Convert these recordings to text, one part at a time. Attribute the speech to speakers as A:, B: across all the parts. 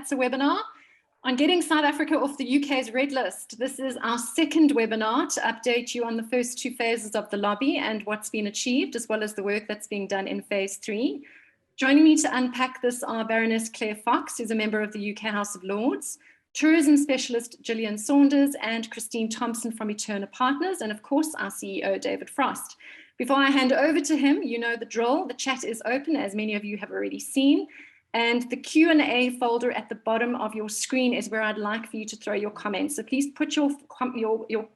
A: SATSA webinar on getting South Africa off the UK's red list. This is our second webinar to update you on the first two phases of the lobby and what's been achieved, as well as the work that's being done in phase 3. Joining me to unpack this are Baroness Claire Fox, who's a member of the UK House of Lords, Tourism Specialist Gillian Saunders, and Christine Thompson from Eterna Partners, and of course our CEO David Frost. Before I hand over to him, you know the drill. The chat is open, as many of you have already seen. And the Q&A folder at the bottom of your screen is where I'd like for you to throw your comments. So please put your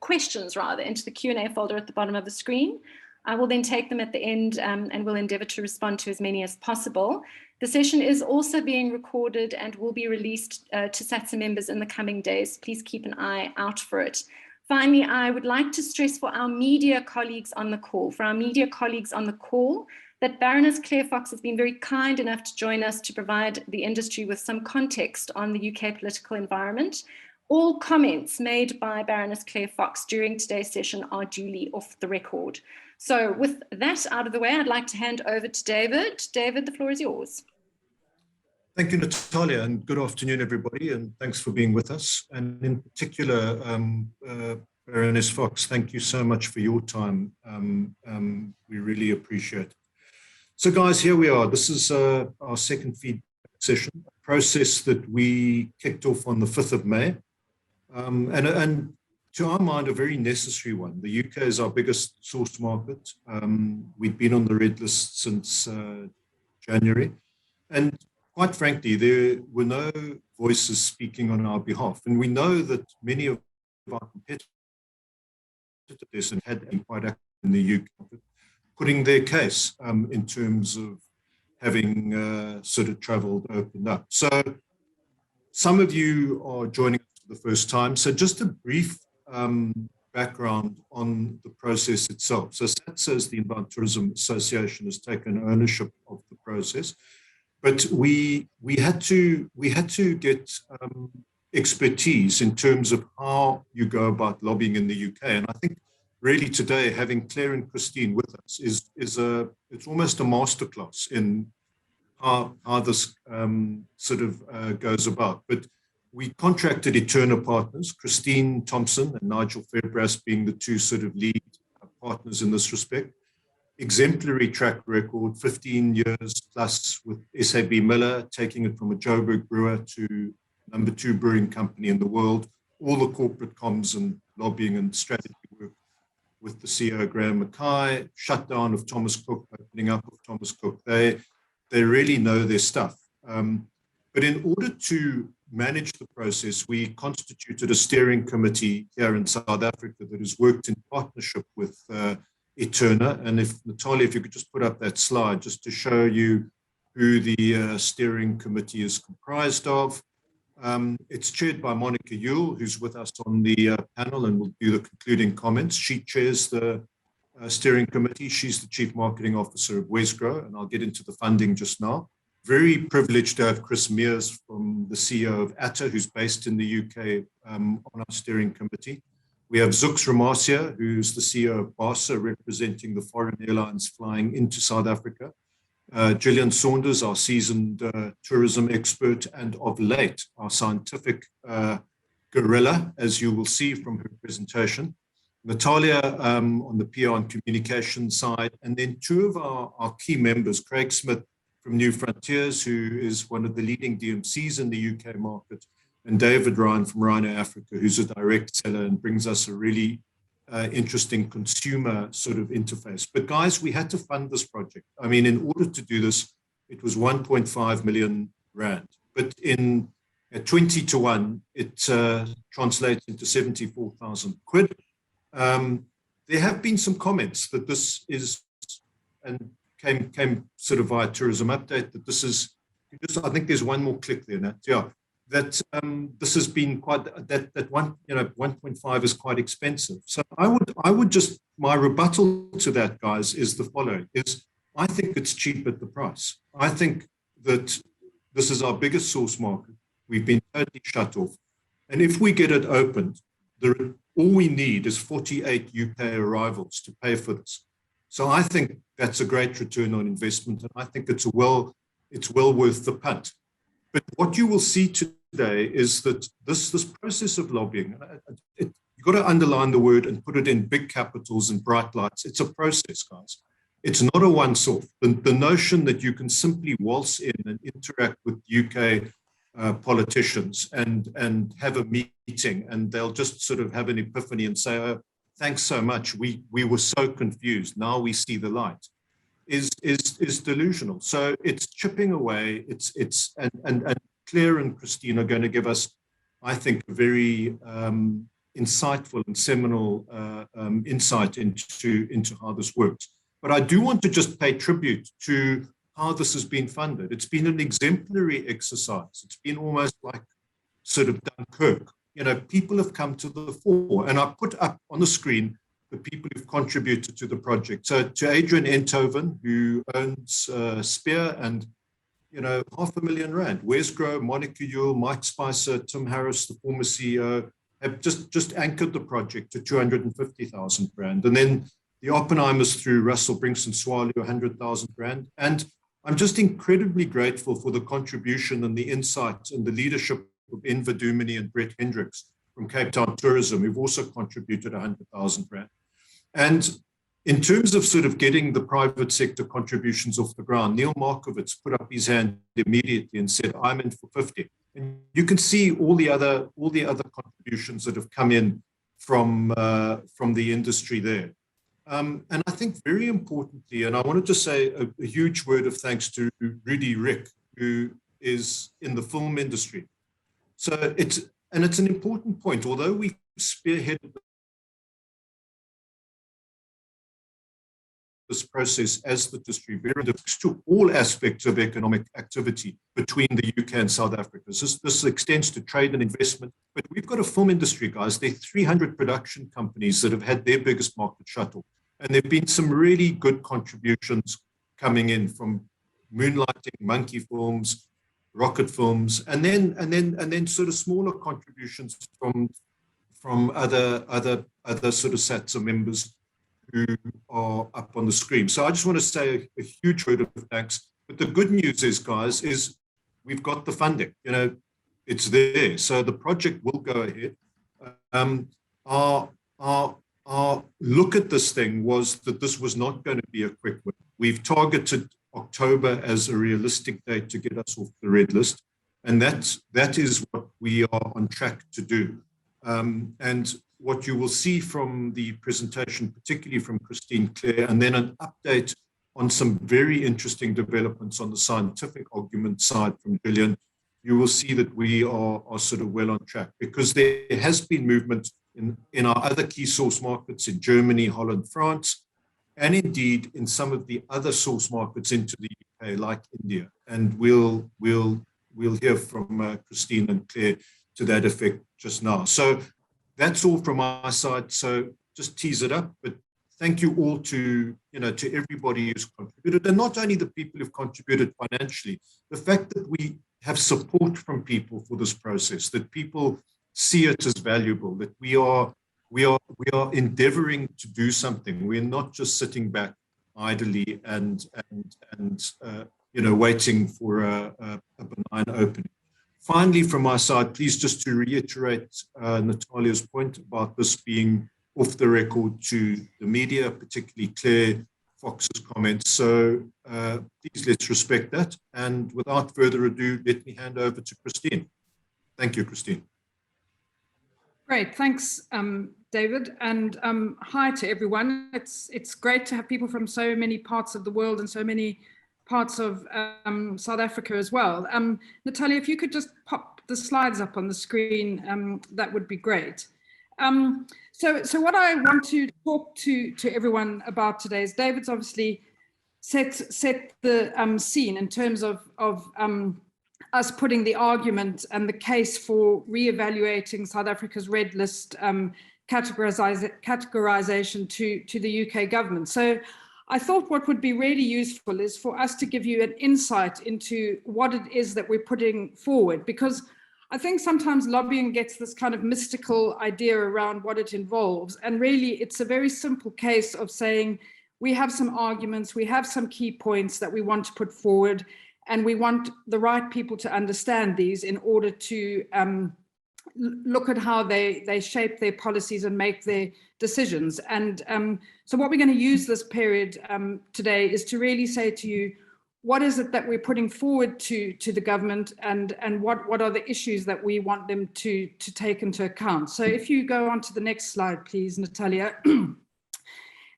A: questions rather into the Q&A folder at the bottom of the screen. I will then take them at the end and will endeavour to respond to as many as possible. The session is also being recorded and will be released to SATSA members in the coming days. Please keep an eye out for it. Finally, I would like to stress for our media colleagues on the call, that Baroness Claire Fox has been very kind enough to join us to provide the industry with some context on the UK political environment. All comments made by Baroness Claire Fox during today's session are duly off the record. So with that out of the way, I'd like to hand over to David. David, the floor is yours.
B: Thank you, Natalia, and good afternoon, everybody, and thanks for being with us. And in particular, Baroness Fox, thank you so much for your time. We really appreciate it. So guys, here we are. This is our second feedback session, a process that we kicked off on the 5th of May. And to our mind, a very necessary one. The UK is our biggest source market. We've been on the red list since January. And quite frankly, there were no voices speaking on our behalf. And we know that many of our competitors had been quite active in the UK, putting their case in terms of having sort of travelled, opened up. So some of you are joining us for the first time. So just a brief background on the process itself. So SATSA, as the Inbound Tourism Association, has taken ownership of the process. But we had to get expertise in terms of how you go about lobbying in the UK. And I think really today having Claire and Christine with us it's almost a masterclass in how this sort of goes about. But we contracted Eterna Partners, Christine Thompson and Nigel Fairbrass being the two sort of lead partners in this respect. Exemplary track record, 15 years plus with SAB Miller, taking it from a Joburg brewer to number 2 brewing company in the world, all the corporate comms and lobbying and strategy work with the CEO Graham Mackay, shutdown of Thomas Cook, opening up of Thomas Cook. They really know their stuff. But in order to manage the process, we constituted a steering committee here in South Africa that has worked in partnership with Eterna. And if Natalia, if you could just put up that slide just to show you who the steering committee is comprised of. It's chaired by Monica Yule, who's with us on the panel and will do the concluding comments. She chairs the steering committee. She's the Chief Marketing Officer of Wesgrow, and I'll get into the funding just now. Very privileged to have Chris Mears, from the CEO of ATA, who's based in the UK, on our steering committee. We have Zux Ramasia, who's the CEO of BASA, representing the foreign airlines flying into South Africa. Gillian Saunders, our seasoned tourism expert, and of late, our scientific gorilla, as you will see from her presentation. Natalia on the PR and communication side, and then two of our key members, Craig Smith from New Frontiers, who is one of the leading DMCs in the UK market, and David Ryan from Rhino Africa, who's a direct seller and brings us a really interesting consumer sort of interface. But guys, we had to fund this project. I mean, in order to do this, it was 1.5 million rand. But at 20 to 1, it translates into 74,000 quid. There have been some comments that this is, and came sort of via Tourism Update, that this is, I think there's one more click there, Nat. Yeah. That this has been quite, that one, 1.5 is quite expensive. So I would just, my rebuttal to that, guys, is the following, is I think it's cheap at the price. I think that this is our biggest source market. We've been totally shut off. And if we get it opened, all we need is 48 UK arrivals to pay for this. So I think that's a great return on investment. And I think it's well worth the punt. But what you will see today is that this process of lobbying, you've got to underline the word and put it in big capitals and bright lights. It's a process, guys. It's not a once-off. The notion that you can simply waltz in and interact with UK politicians and have a meeting and they'll just sort of have an epiphany and say, oh, thanks so much, we were so confused, now we see the light, is delusional. So it's chipping away, and Claire and Christine are going to give us, I think, a very insightful and seminal insight into how this works. But I do want to just pay tribute to how this has been funded. It's been an exemplary exercise. It's been almost like sort of Dunkirk. You know, people have come to the fore, and I put up on the screen the people who've contributed to the project. So to Adrian Enthoven, who owns Spear, and, you know, R500,000. Wes Grove, Monica Yule, Mike Spicer, Tim Harris, the former CEO, have just anchored the project to 250,000 rand. And then the Oppenheimers through Russell Brinkson Swallow, 100,000 rand. And I'm just incredibly grateful for the contribution and the insight and the leadership of Enver Dumini and Brett Hendricks from Cape Town Tourism, who've also contributed 100,000 rand. And in terms of sort of getting the private sector contributions off the ground, Neil Markovitz put up his hand immediately and said, I'm in for 50. And you can see all the other contributions that have come in from the industry there. And I think very importantly, and I wanted to say a huge word of thanks to Rudy Rick, who is in the film industry. So it's an important point, although we spearheaded this process as the distributor to all aspects of economic activity between the UK and South Africa. This extends to trade and investment, but we've got a film industry, guys. There are 300 production companies that have had their biggest market shuttle. And there have been some really good contributions coming in from Moonlighting, Monkey Films, Rocket Films, and then sort of smaller contributions from other sort of SATSA members who are up on the screen. So I just want to say a huge word of thanks. But the good news is, guys, is we've got the funding. You know, it's there. So the project will go ahead. Our look at this thing was that this was not going to be a quick win. We've targeted October as a realistic date to get us off the red list. And that is what we are on track to do. And what you will see from the presentation, particularly from Christine, Claire, and then an update on some very interesting developments on the scientific argument side from Gillian, you will see that we are sort of well on track, because there has been movement in our other key source markets in Germany, Holland, France, and indeed in some of the other source markets into the UK, like India. And we'll hear from Christine and Claire to that effect just now. So that's all from my side. So just tease it up, but thank you all to everybody who's contributed, and not only the people who've contributed financially, the fact that we have support from people for this process, that people see it as valuable, that we are endeavoring to do something. We're not just sitting back idly and waiting for a benign opening. Finally, from my side, please just to reiterate Natalia's point about this being off the record to the media, particularly Claire Fox's comments. So please let's respect that. And without further ado, let me hand over to Christine. Thank you, Christine.
C: Great, thanks, David, and hi to everyone. It's great to have people from so many parts of the world and so many parts of South Africa as well. Natalia, if you could just pop the slides up on the screen, that would be great. So what I want to talk to everyone about today is David's obviously set the scene in terms of us putting the argument and the case for re-evaluating South Africa's red list categorization to the UK government. So I thought what would be really useful is for us to give you an insight into what it is that we're putting forward, because I think sometimes lobbying gets this kind of mystical idea around what it involves. And really, it's a very simple case of saying, we have some arguments, we have some key points that we want to put forward, And we want the right people to understand these in order to look at how they shape their policies and make their decisions. And so what we're going to use this period today is to really say to you, what is it that we're putting forward to the government, and what are the issues that we want them to take into account? So if you go on to the next slide, please, Natalia.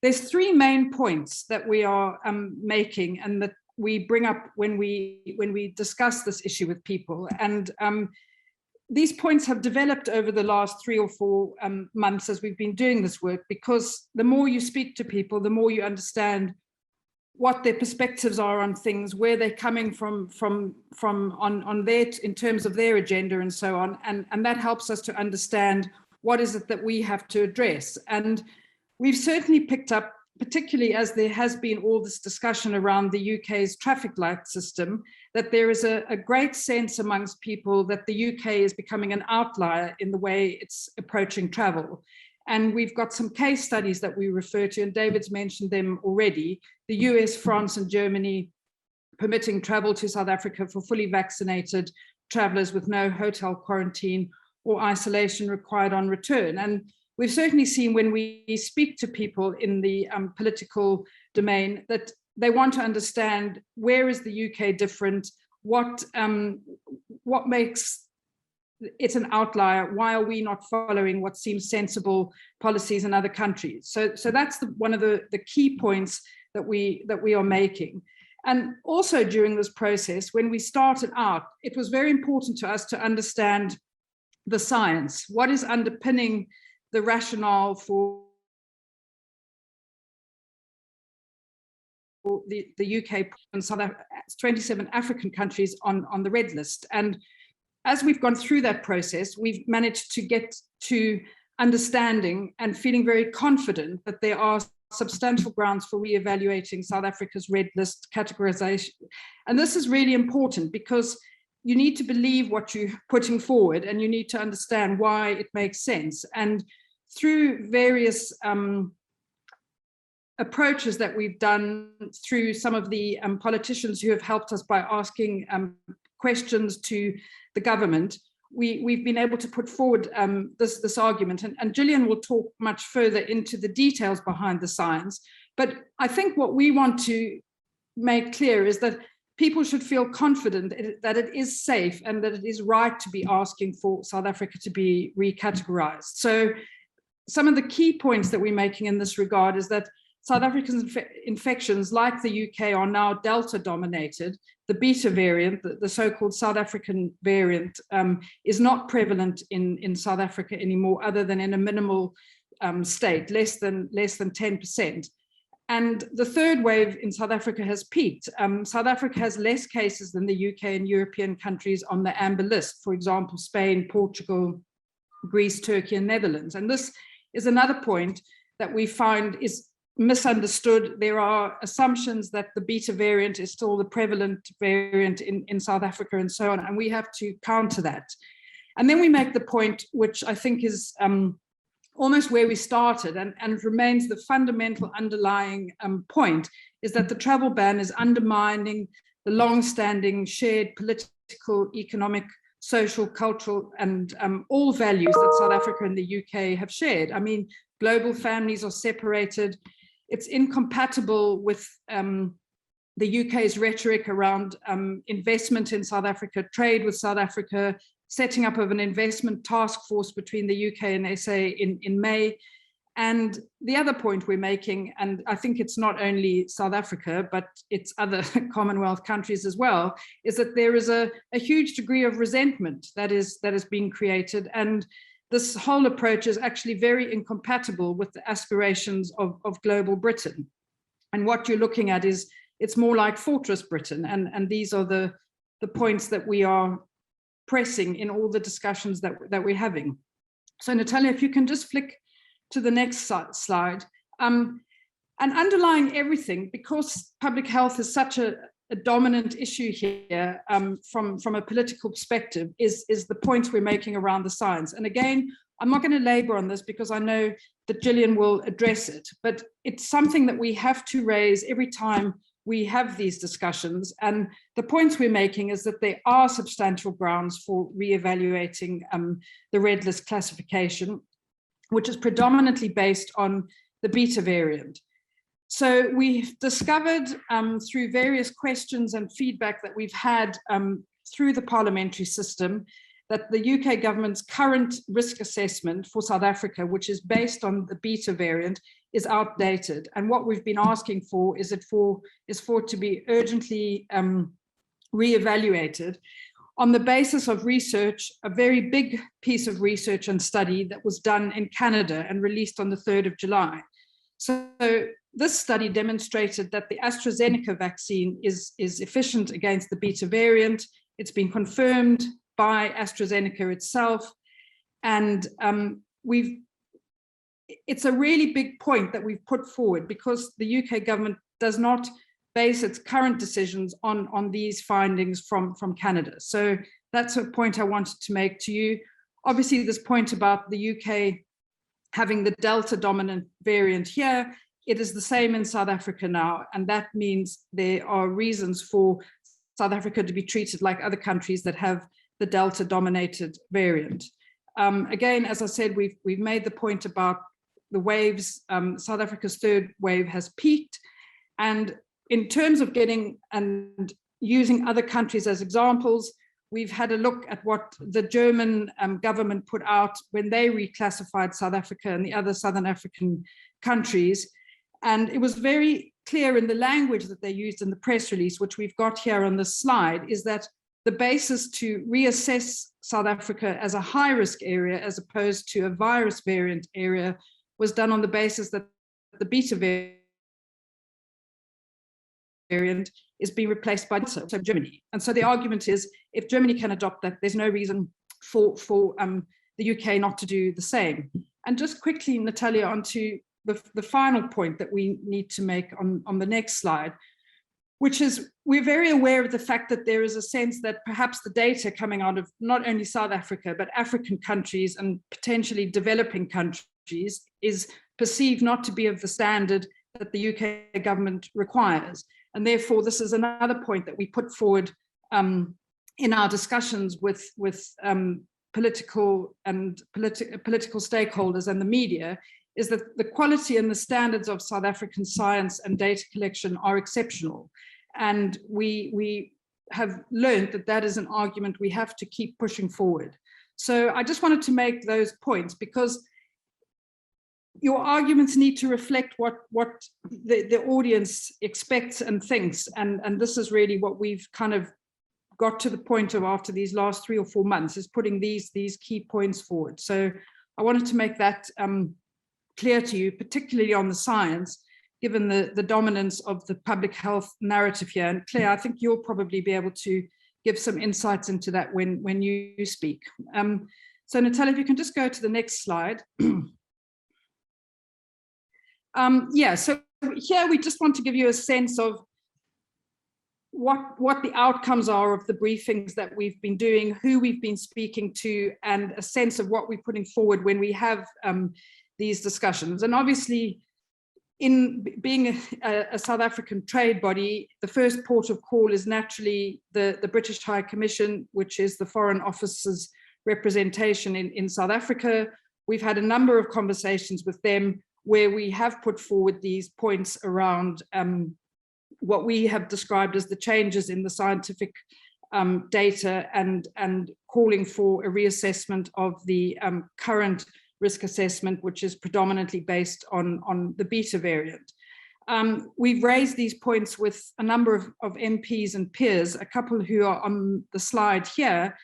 C: There's three main points that we are making and that we bring up when we discuss this issue with people. And these points have developed over the last 3 or 4 months as we've been doing this work, because the more you speak to people, the more you understand what their perspectives are on things, where they're coming from on their, in terms of their agenda and so on. And that helps us to understand what is it that we have to address. And we've certainly picked up, particularly as there has been all this discussion around the UK's traffic light system, that there is a great sense amongst people that the UK is becoming an outlier in the way it's approaching travel. And we've got some case studies that we refer to, and David's mentioned them already. The US, France, and Germany permitting travel to South Africa for fully vaccinated travelers with no hotel quarantine or isolation required on return. And we've certainly seen when we speak to people in the political domain that they want to understand, where is the UK different? What makes it's an outlier? Why are we not following what seems sensible policies in other countries? So that's one of the key points that we are making. And also during this process, when we started out, it was very important to us to understand the science. What is underpinning the rationale for the UK and South Africa, 27 African countries on the red list? And as we've gone through that process, we've managed to get to understanding and feeling very confident that there are substantial grounds for re-evaluating South Africa's red list categorization. And this is really important, because you need to believe what you're putting forward, and you need to understand why it makes sense. And through various approaches that we've done through some of the politicians who have helped us by asking questions to the government, we've been able to put forward this argument. And Gillian will talk much further into the details behind the science. But I think what we want to make clear is that people should feel confident that it is safe and that it is right to be asking for South Africa to be recategorized. So some of the key points that we're making in this regard is that South African infections, like the UK, are now Delta dominated. The Beta variant, the so-called South African variant, is not prevalent in South Africa anymore, other than in a minimal state, less than 10%. And the third wave in South Africa has peaked. South Africa has less cases than the UK and European countries on the amber list, for example, Spain, Portugal, Greece, Turkey, and Netherlands. And this is another point that we find is misunderstood. There are assumptions that the Beta variant is still the prevalent variant in South Africa and so on, and we have to counter that. And then we make the point, which I think is almost where we started and remains the fundamental underlying point, is that the travel ban is undermining the long-standing shared political, economic, social, cultural, and all values that South Africa and the UK have shared. I mean, global families are separated. It's incompatible with the UK's rhetoric around investment in South Africa, trade with South Africa, setting up of an investment task force between the UK and SA in May. And the other point we're making, and I think it's not only South Africa, but it's other Commonwealth countries as well, is that there is a huge degree of resentment that is being created. And this whole approach is actually very incompatible with the aspirations of global Britain. And what you're looking at is, it's more like Fortress Britain. And these are the points that we are pressing in all the discussions that we're having. So Natalia, if you can just flick to the next slide. And underlying everything, because public health is such a dominant issue here from a political perspective, is the points we're making around the science. And again, I'm not going to labor on this because I know that Gillian will address it, but it's something that we have to raise every time we have these discussions. And the points we're making is that there are substantial grounds for re-evaluating the red list classification, which is predominantly based on the beta variant. So we've discovered through various questions and feedback that we've had through the parliamentary system that the UK government's current risk assessment for South Africa, which is based on the beta variant, is outdated. And what we've been asking for is for it to be urgently re-evaluated on the basis of research, a very big piece of research and study that was done in Canada and released on the 3rd of July. So this study demonstrated that the AstraZeneca vaccine is efficient against the beta variant. It's been confirmed by AstraZeneca itself. And it's a really big point that we've put forward, because the UK government does not base its current decisions on these findings from Canada. So that's a point I wanted to make to you. Obviously, this point about the UK having the Delta dominant variant here, it is the same in South Africa now. And that means there are reasons for South Africa to be treated like other countries that have the Delta dominated variant. Again, as I said, we've made the point about the waves. South Africa's third wave has peaked. And in terms of getting and using other countries as examples, we've had a look at what the German government put out when they reclassified South Africa and the other Southern African countries. And it was very clear in the language that they used in the press release, which we've got here on the slide, is that the basis to reassess South Africa as a high-risk area as opposed to a virus variant area was done on the basis that the beta variant is being replaced by Germany. And so the argument is, if Germany can adopt that, there's no reason for the UK not to do the same. And just quickly, Natalia, onto the final point that we need to make on the next slide, which is we're very aware of the fact that there is a sense that perhaps the data coming out of not only South Africa, but African countries and potentially developing countries is perceived not to be of the standard that the UK government requires. And therefore, this is another point that we put forward in our discussions with political stakeholders and the media, is that the quality and the standards of South African science and data collection are exceptional. And we have learned that that is an argument we have to keep pushing forward. So I just wanted to make those points, because your arguments need to reflect what the audience expects and thinks. And this is really what we've kind of got to the point of after these last 3 or 4 months, is putting these key points forward. So I wanted to make that clear to you, particularly on the science, given the dominance of the public health narrative here. And Claire, I think you'll probably be able to give some insights into that when you speak. So Natalia, if you can just go to the next slide. Yeah, so here we just want to give you a sense of what the outcomes are of the briefings that we've been doing, who we've been speaking to, and a sense of what we're putting forward when we have these discussions. And obviously, in being a South African trade body, the first port of call is naturally the British High Commission, which is the Foreign Office's representation in South Africa. We've had a number of conversations with them where we have put forward these points around what we have described as the changes in the scientific data and calling for a reassessment of the current risk assessment, which is predominantly based on the beta variant. We've raised these points with a number of MPs and peers, a couple who are on the slide here.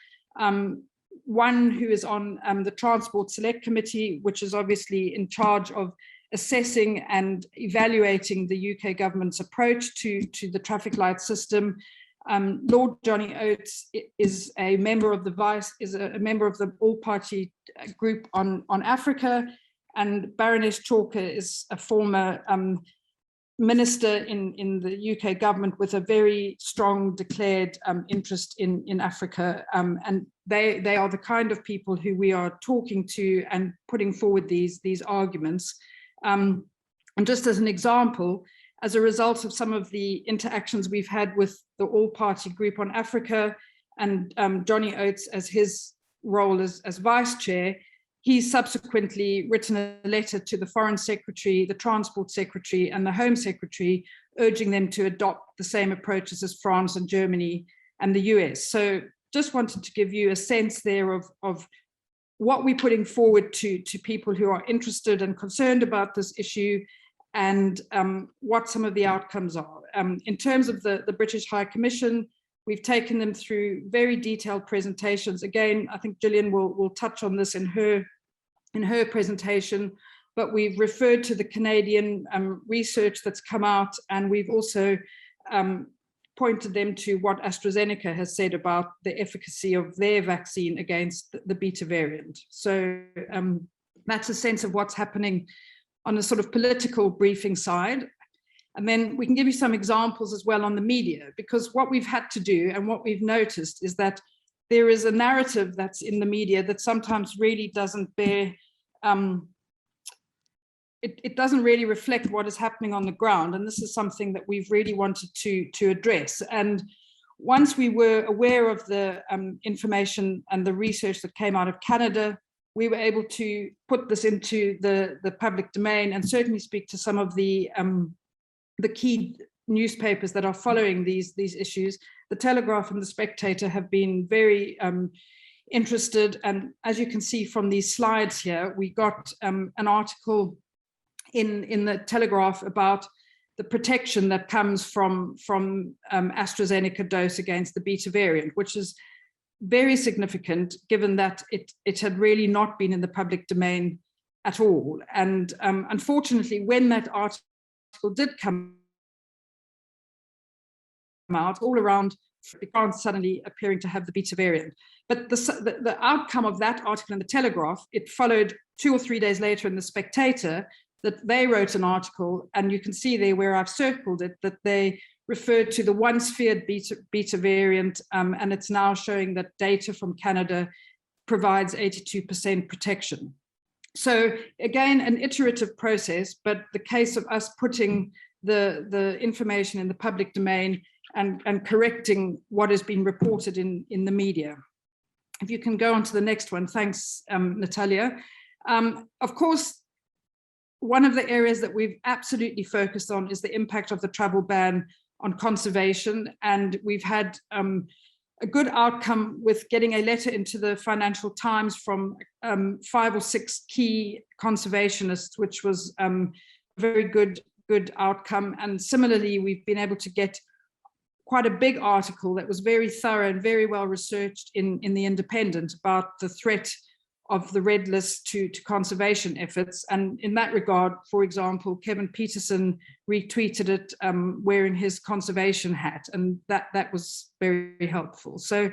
C: One who is on the Transport Select Committee, which is obviously in charge of assessing and evaluating the UK government's approach to the traffic light system. Lord Johnny Oates is a member of the all-party group on Africa, and Baroness Chalker is a former minister in the UK government with a very strong declared interest in Africa, and they are the kind of people who we are talking to and putting forward these arguments. And just as an example, as a result of some of the interactions we've had with the all-party group on Africa, and Johnny Oates as his role as vice chair, he's subsequently written a letter to the Foreign Secretary, the Transport Secretary, and the Home Secretary, urging them to adopt the same approaches as France and Germany and the US. So just wanted to give you a sense there of what we're putting forward to people who are interested and concerned about this issue, and what some of the outcomes are. In terms of the British High Commission, we've taken them through very detailed presentations. Again, I think Gillian will touch on this in her presentation, but we've referred to the Canadian research that's come out, and we've also pointed them to what AstraZeneca has said about the efficacy of their vaccine against the beta variant. So that's a sense of what's happening on a sort of political briefing side. And then we can give you some examples as well on the media, because what we've had to do and what we've noticed is that there is a narrative that's in the media that sometimes really doesn't bear, it doesn't really reflect what is happening on the ground. And this is something that we've really wanted to address. And once we were aware of the information and the research that came out of Canada, we were able to put this into the public domain and certainly speak to some of the key newspapers that are following these issues. The Telegraph and the Spectator have been very interested. And as you can see from these slides here, we got an article in the Telegraph about the protection that comes from AstraZeneca dose against the beta variant, which is very significant given that it had really not been in the public domain at all. And unfortunately, when that article did come out, all around France suddenly appearing to have the beta variant. But the outcome of that article in the Telegraph, it followed 2 or 3 days later in the Spectator, that they wrote an article, and you can see there where I've circled it, that they referred to the once feared beta variant, and it's now showing that data from Canada provides 82% protection. So again, an iterative process, but the case of us putting the information in the public domain and correcting what has been reported in the media. If you can go on to the next one, thanks, Natalia. Of course, one of the areas that we've absolutely focused on is the impact of the travel ban on conservation, and we've had a good outcome with getting a letter into the Financial Times from 5 or 6 key conservationists, which was a very good outcome. And similarly, we've been able to get quite a big article that was very thorough and very well researched in the Independent about the threat of the red list to conservation efforts. And in that regard, for example, Kevin Peterson retweeted it wearing his conservation hat, and that was very helpful. So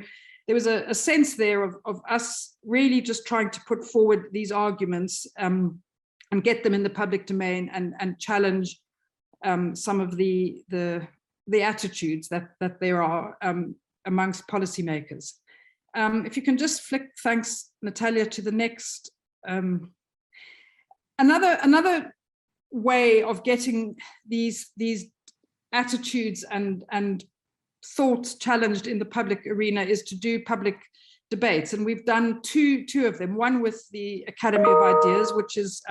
C: there was a sense there of us really just trying to put forward these arguments and get them in the public domain and challenge some of the attitudes that there are amongst policymakers. If you can just flick, thanks, Natalia, to the next. Another way of getting these attitudes and thoughts challenged in the public arena is to do public debates. And we've done two of them, one with the Academy of Ideas, which is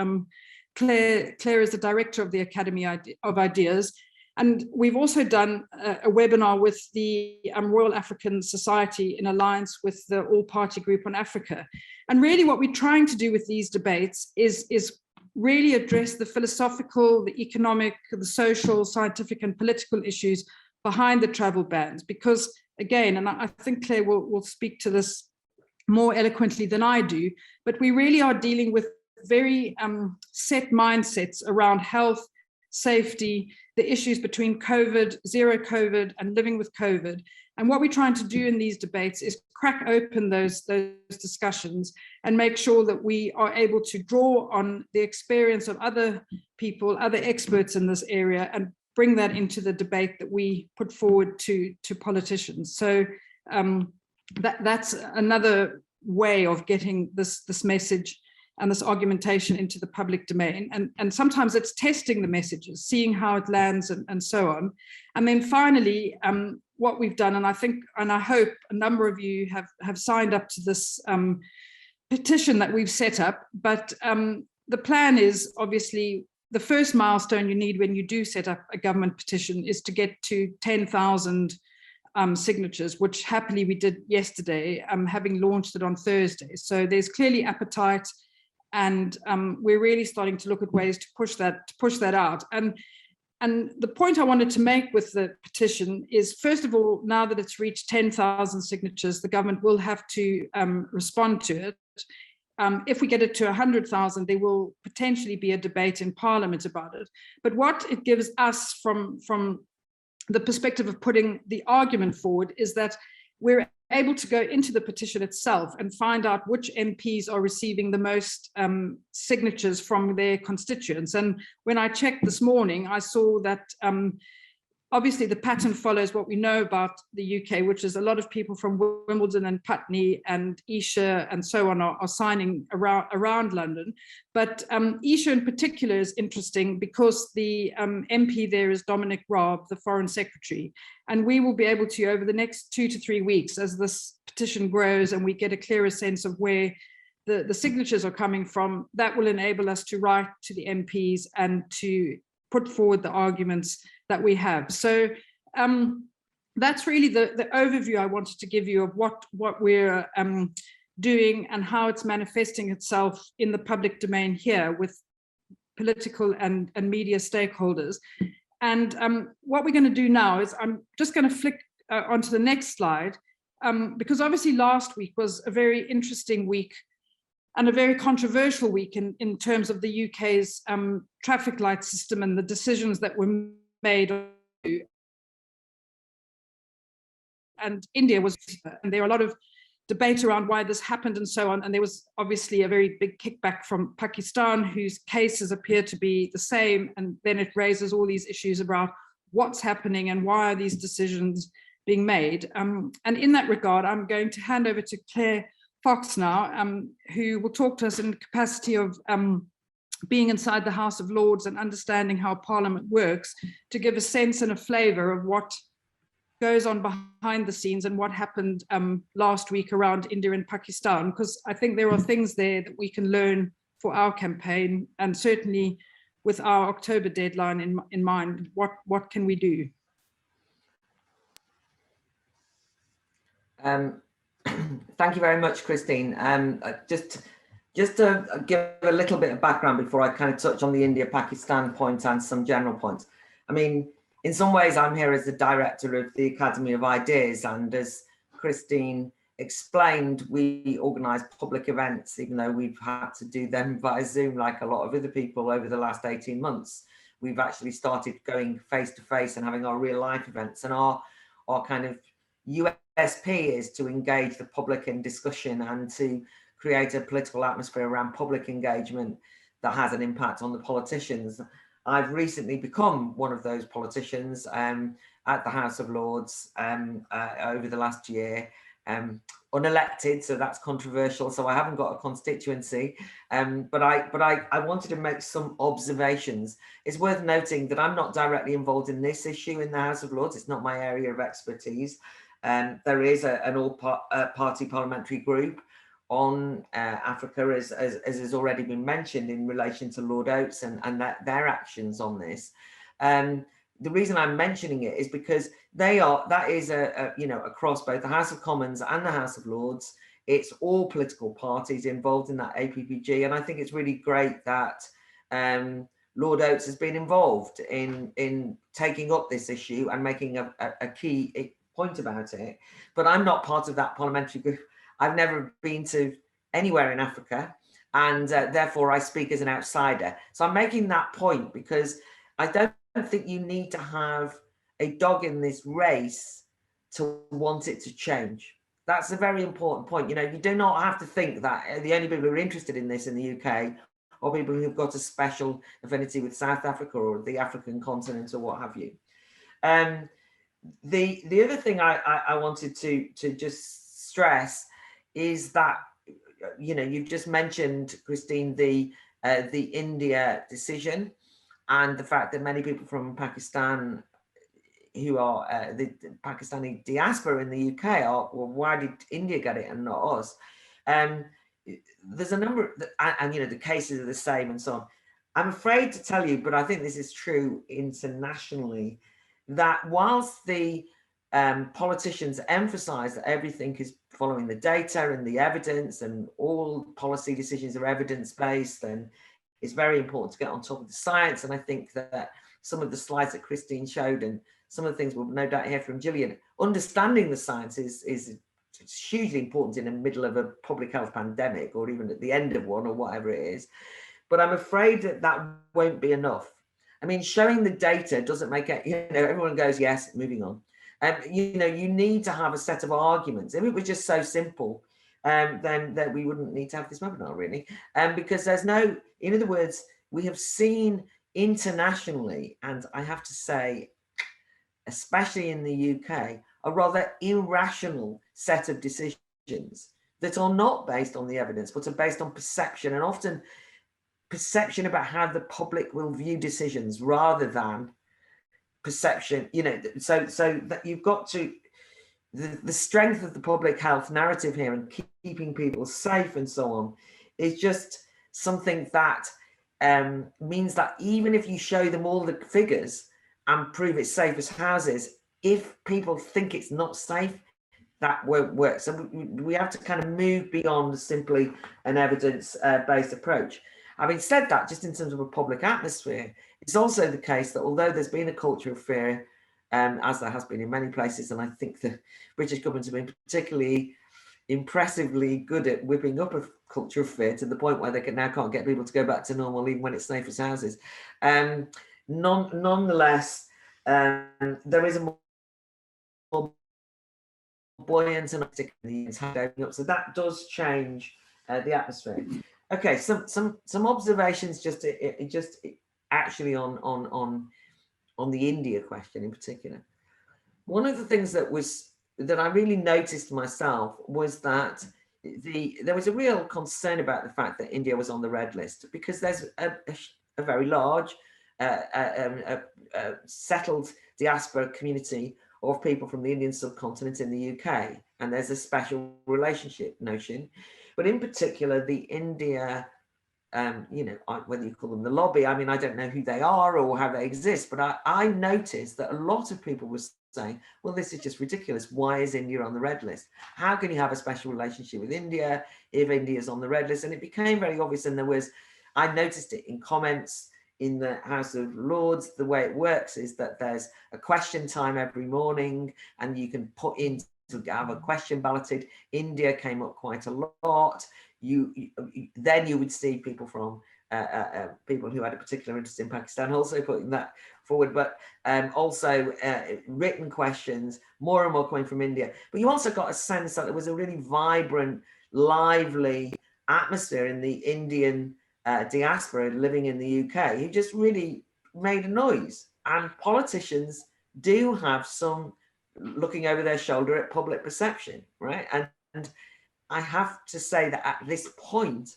C: Claire is the director of the Academy of Ideas. And we've also done a webinar with the Royal African Society in alliance with the All-Party Group on Africa. And really what we're trying to do with these debates is really address the philosophical, the economic, the social, scientific, and political issues behind the travel bans. Because again, and I think Claire will speak to this more eloquently than I do, but we really are dealing with very set mindsets around health, safety, the issues between COVID, zero COVID, and living with COVID. And what we're trying to do in these debates is crack open those discussions and make sure that we are able to draw on the experience of other people, other experts in this area, and bring that into the debate that we put forward to politicians. So that's another way of getting this message and this argumentation into the public domain. And sometimes it's testing the messages, seeing how it lands and so on. And then finally, what we've done, and I think, and I hope a number of you have signed up to this petition that we've set up, but the plan is obviously the first milestone you need when you do set up a government petition is to get to 10,000 signatures, which happily we did yesterday, having launched it on Thursday. So there's clearly appetite, and we're really starting to look at ways to push that out. And the point I wanted to make with the petition is, first of all, now that it's reached 10,000 signatures, the government will have to respond to it. If we get it to 100,000, there will potentially be a debate in Parliament about it. But what it gives us from the perspective of putting the argument forward is that we're able to go into the petition itself and find out which MPs are receiving the most signatures from their constituents. And when I checked this morning, I saw that obviously the pattern follows what we know about the UK, which is a lot of people from Wimbledon and Putney and Esher and so on are signing around London. But Esher in particular is interesting because the MP there is Dominic Raab, the Foreign Secretary. And we will be able to, over the next 2 to 3 weeks, as this petition grows and we get a clearer sense of where the signatures are coming from, that will enable us to write to the MPs and to put forward the arguments that we have. So that's really the overview I wanted to give you of what we're doing and how it's manifesting itself in the public domain here with political and media stakeholders. And what we're going to do now is I'm just going to flick onto the next slide, because obviously last week was a very interesting week and a very controversial week in terms of the UK's traffic light system and the decisions that were made. And India was, and there are a lot of debate around why this happened and so on. And there was obviously a very big kickback from Pakistan, whose cases appear to be the same. And then it raises all these issues about what's happening and why are these decisions being made. And in that regard, I'm going to hand over to Claire Fox now, who will talk to us in capacity of being inside the House of Lords and understanding how Parliament works, to give a sense and a flavour of what goes on behind the scenes and what happened last week around India and Pakistan, because I think there are things there that we can learn for our campaign, and certainly with our October deadline in mind, what can we do?
D: Thank you very much, Christine. Just to give a little bit of background before I kind of touch on the India-Pakistan point and some general points. I mean, in some ways, I'm here as the director of the Academy of Ideas, and as Christine explained, we organise public events, even though we've had to do them via Zoom like a lot of other people over the last 18 months. We've actually started going face-to-face and having our real-life events, and our kind of USP is to engage the public in discussion and to create a political atmosphere around public engagement that has an impact on the politicians. I've recently become one of those politicians at the House of Lords over the last year, unelected, so that's controversial. So I haven't got a constituency, but I wanted to make some observations. It's worth noting that I'm not directly involved in this issue in the House of Lords. It's not my area of expertise. There is an all-party parliamentary group on Africa, as has already been mentioned, in relation to Lord Oates and their actions on this. The reason I'm mentioning it is because that is across both the House of Commons and the House of Lords. It's all political parties involved in that APPG, and I think it's really great that Lord Oates has been involved in taking up this issue and making a key point about it. But I'm not part of that parliamentary group. I've never been to anywhere in Africa, and therefore I speak as an outsider. So I'm making that point because I don't think you need to have a dog in this race to want it to change. That's a very important point. You know, you do not have to think that the only people who are interested in this in the UK are people who've got a special affinity with South Africa or the African continent or what have you. The other thing I wanted to just stress is that you know, you've just mentioned, Christine, the India decision and the fact that many people from Pakistan who are the Pakistani diaspora in the UK are, well, why did India get it and not us? There's a number of, and you know, the cases are the same and so on. I'm afraid to tell you, but I think this is true internationally, that whilst the politicians emphasize that everything is following the data and the evidence and all policy decisions are evidence-based, and it's very important to get on top of the science. And I think that some of the slides that Christine showed and some of the things we'll no doubt hear from Gillian, understanding the science is hugely important in the middle of a public health pandemic, or even at the end of one, or whatever it is. But I'm afraid that that won't be enough. I mean, showing the data doesn't make it, you know, everyone goes, yes, moving on. You know, you need to have a set of arguments. If it was just so simple, then we wouldn't need to have this webinar, really. Because there's no, in other words, we have seen internationally, and I have to say, especially in the UK, a rather irrational set of decisions that are not based on the evidence, but are based on perception, and often perception about how the public will view decisions rather than perception, you know. So that you've got to, the strength of the public health narrative here and keeping people safe and so on is just something that means that even if you show them all the figures and prove it's safe as houses, if people think it's not safe, that won't work. So we have to kind of move beyond simply an evidence-based approach. Having said that, just in terms of a public atmosphere, it's also the case that although there's been a culture of fear, as there has been in many places, and I think the British government have been particularly impressively good at whipping up a culture of fear to the point where they can't get people to go back to normal even when it's safe as houses. Nonetheless, there is a more buoyant and optimistic opening up, so that does change the atmosphere. Okay, some observations just actually on the India question in particular. One of the things that I really noticed myself was that there was a real concern about the fact that India was on the red list, because there's a very large settled diaspora community of people from the Indian subcontinent in the UK, and there's a special relationship notion. But in particular, the India, you know, whether you call them the lobby, I mean, I don't know who they are or how they exist, but I noticed that a lot of people were saying, well, this is just ridiculous. Why is India on the red list? How can you have a special relationship with India if India is on the red list? And it became very obvious. And I noticed it in comments in the House of Lords. The way it works is that there's a question time every morning, and you can put in to have a question balloted. India came up quite a lot. Then you would see people from people who had a particular interest in Pakistan also putting that forward, but also written questions, more and more coming from India. But you also got a sense that there was a really vibrant, lively atmosphere in the Indian diaspora living in the UK, who just really made a noise. And politicians do have some looking over their shoulder at public perception, right? And I have to say that at this point,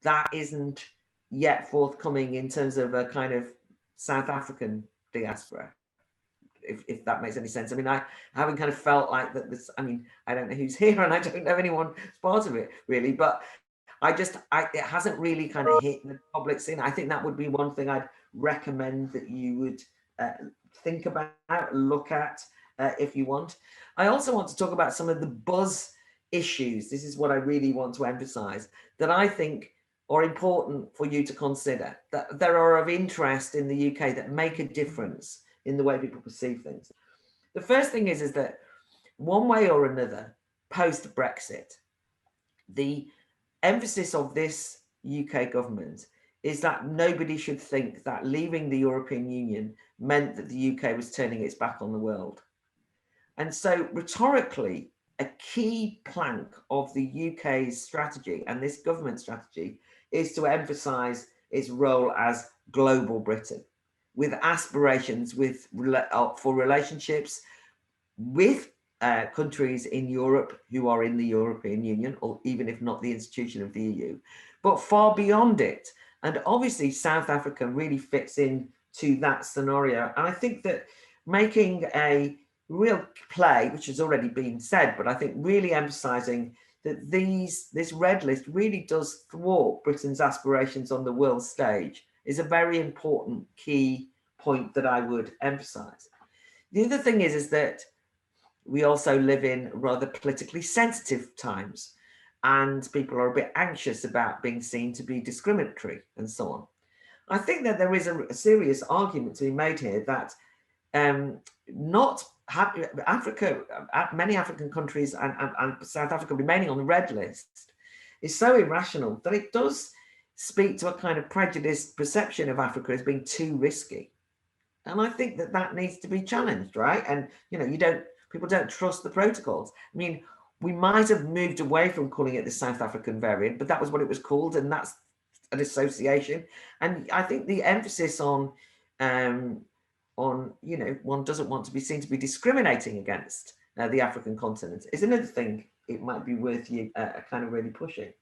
D: that isn't yet forthcoming in terms of a kind of South African diaspora, if that makes any sense. I mean, I haven't kind of felt like that this, I mean, I don't know who's here and I don't know anyone who's part of it really, but it hasn't really kind of hit the public scene. I think that would be one thing I'd recommend that you would think about, look at if you want. I also want to talk about some of the buzz issues. This is what I really want to emphasize, that I think are important for you to consider, that there are of interest in the UK that make a difference in the way people perceive things. The first thing is that one way or another, post-Brexit, the emphasis of this UK government is that nobody should think that leaving the European Union meant that the UK was turning its back on the world. And so rhetorically, a key plank of the UK's strategy and this government strategy is to emphasize its role as global Britain, with aspirations for relationships with countries in Europe who are in the European Union, or even if not the institution of the EU, but far beyond it. And obviously South Africa really fits in to that scenario. And I think that making a real play, which has already been said, but I think really emphasizing that this red list really does thwart Britain's aspirations on the world stage is a very important key point that I would emphasize. The other thing is that we also live in rather politically sensitive times, and people are a bit anxious about being seen to be discriminatory and so on. I think that there is a serious argument to be made here that many African countries and South Africa remaining on the red list is so irrational that it does speak to a kind of prejudiced perception of Africa as being too risky. And I think that that needs to be challenged, right? And, you know, people don't trust the protocols. I mean, we might have moved away from calling it the South African variant, but that was what it was called, and that's an association. And I think the emphasis on, you know, one doesn't want to be seen to be discriminating against the African continent is another thing it might be worth you kind of really pushing.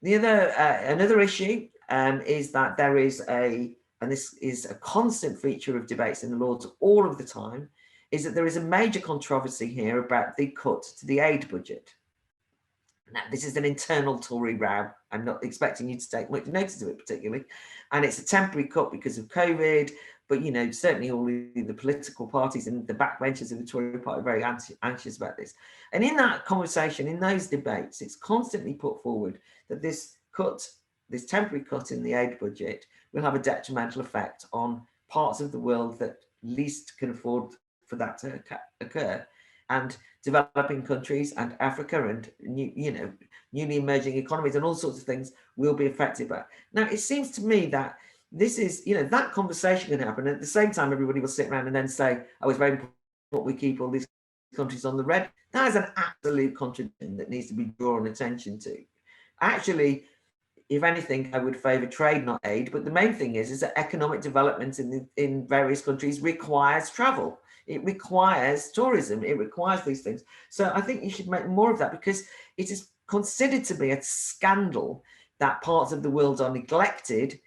D: The other, another issue is that there is and this is a constant feature of debates in the Lords all of the time, is that there is a major controversy here about the cut to the aid budget. Now, this is an internal Tory row. I'm not expecting you to take much notice of it particularly. And it's a temporary cut because of COVID, but, you know, certainly all the political parties and the backbenchers of the Tory party are very anxious about this. And in that conversation, in those debates, it's constantly put forward that this temporary cut in the aid budget will have a detrimental effect on parts of the world that least can afford for that to occur, and developing countries and Africa and newly emerging economies and all sorts of things will be affected by it. Now, it seems to me that this is, you know, that conversation can happen. At the same time, everybody will sit around and then say, oh, it's very important we keep all these countries on the red. That is an absolute contradiction that needs to be drawn attention to. Actually, if anything, I would favour trade, not aid. But the main thing is that economic development in various countries requires travel. It requires tourism. It requires these things. So I think you should make more of that, because it is considered to be a scandal that parts of the world are neglected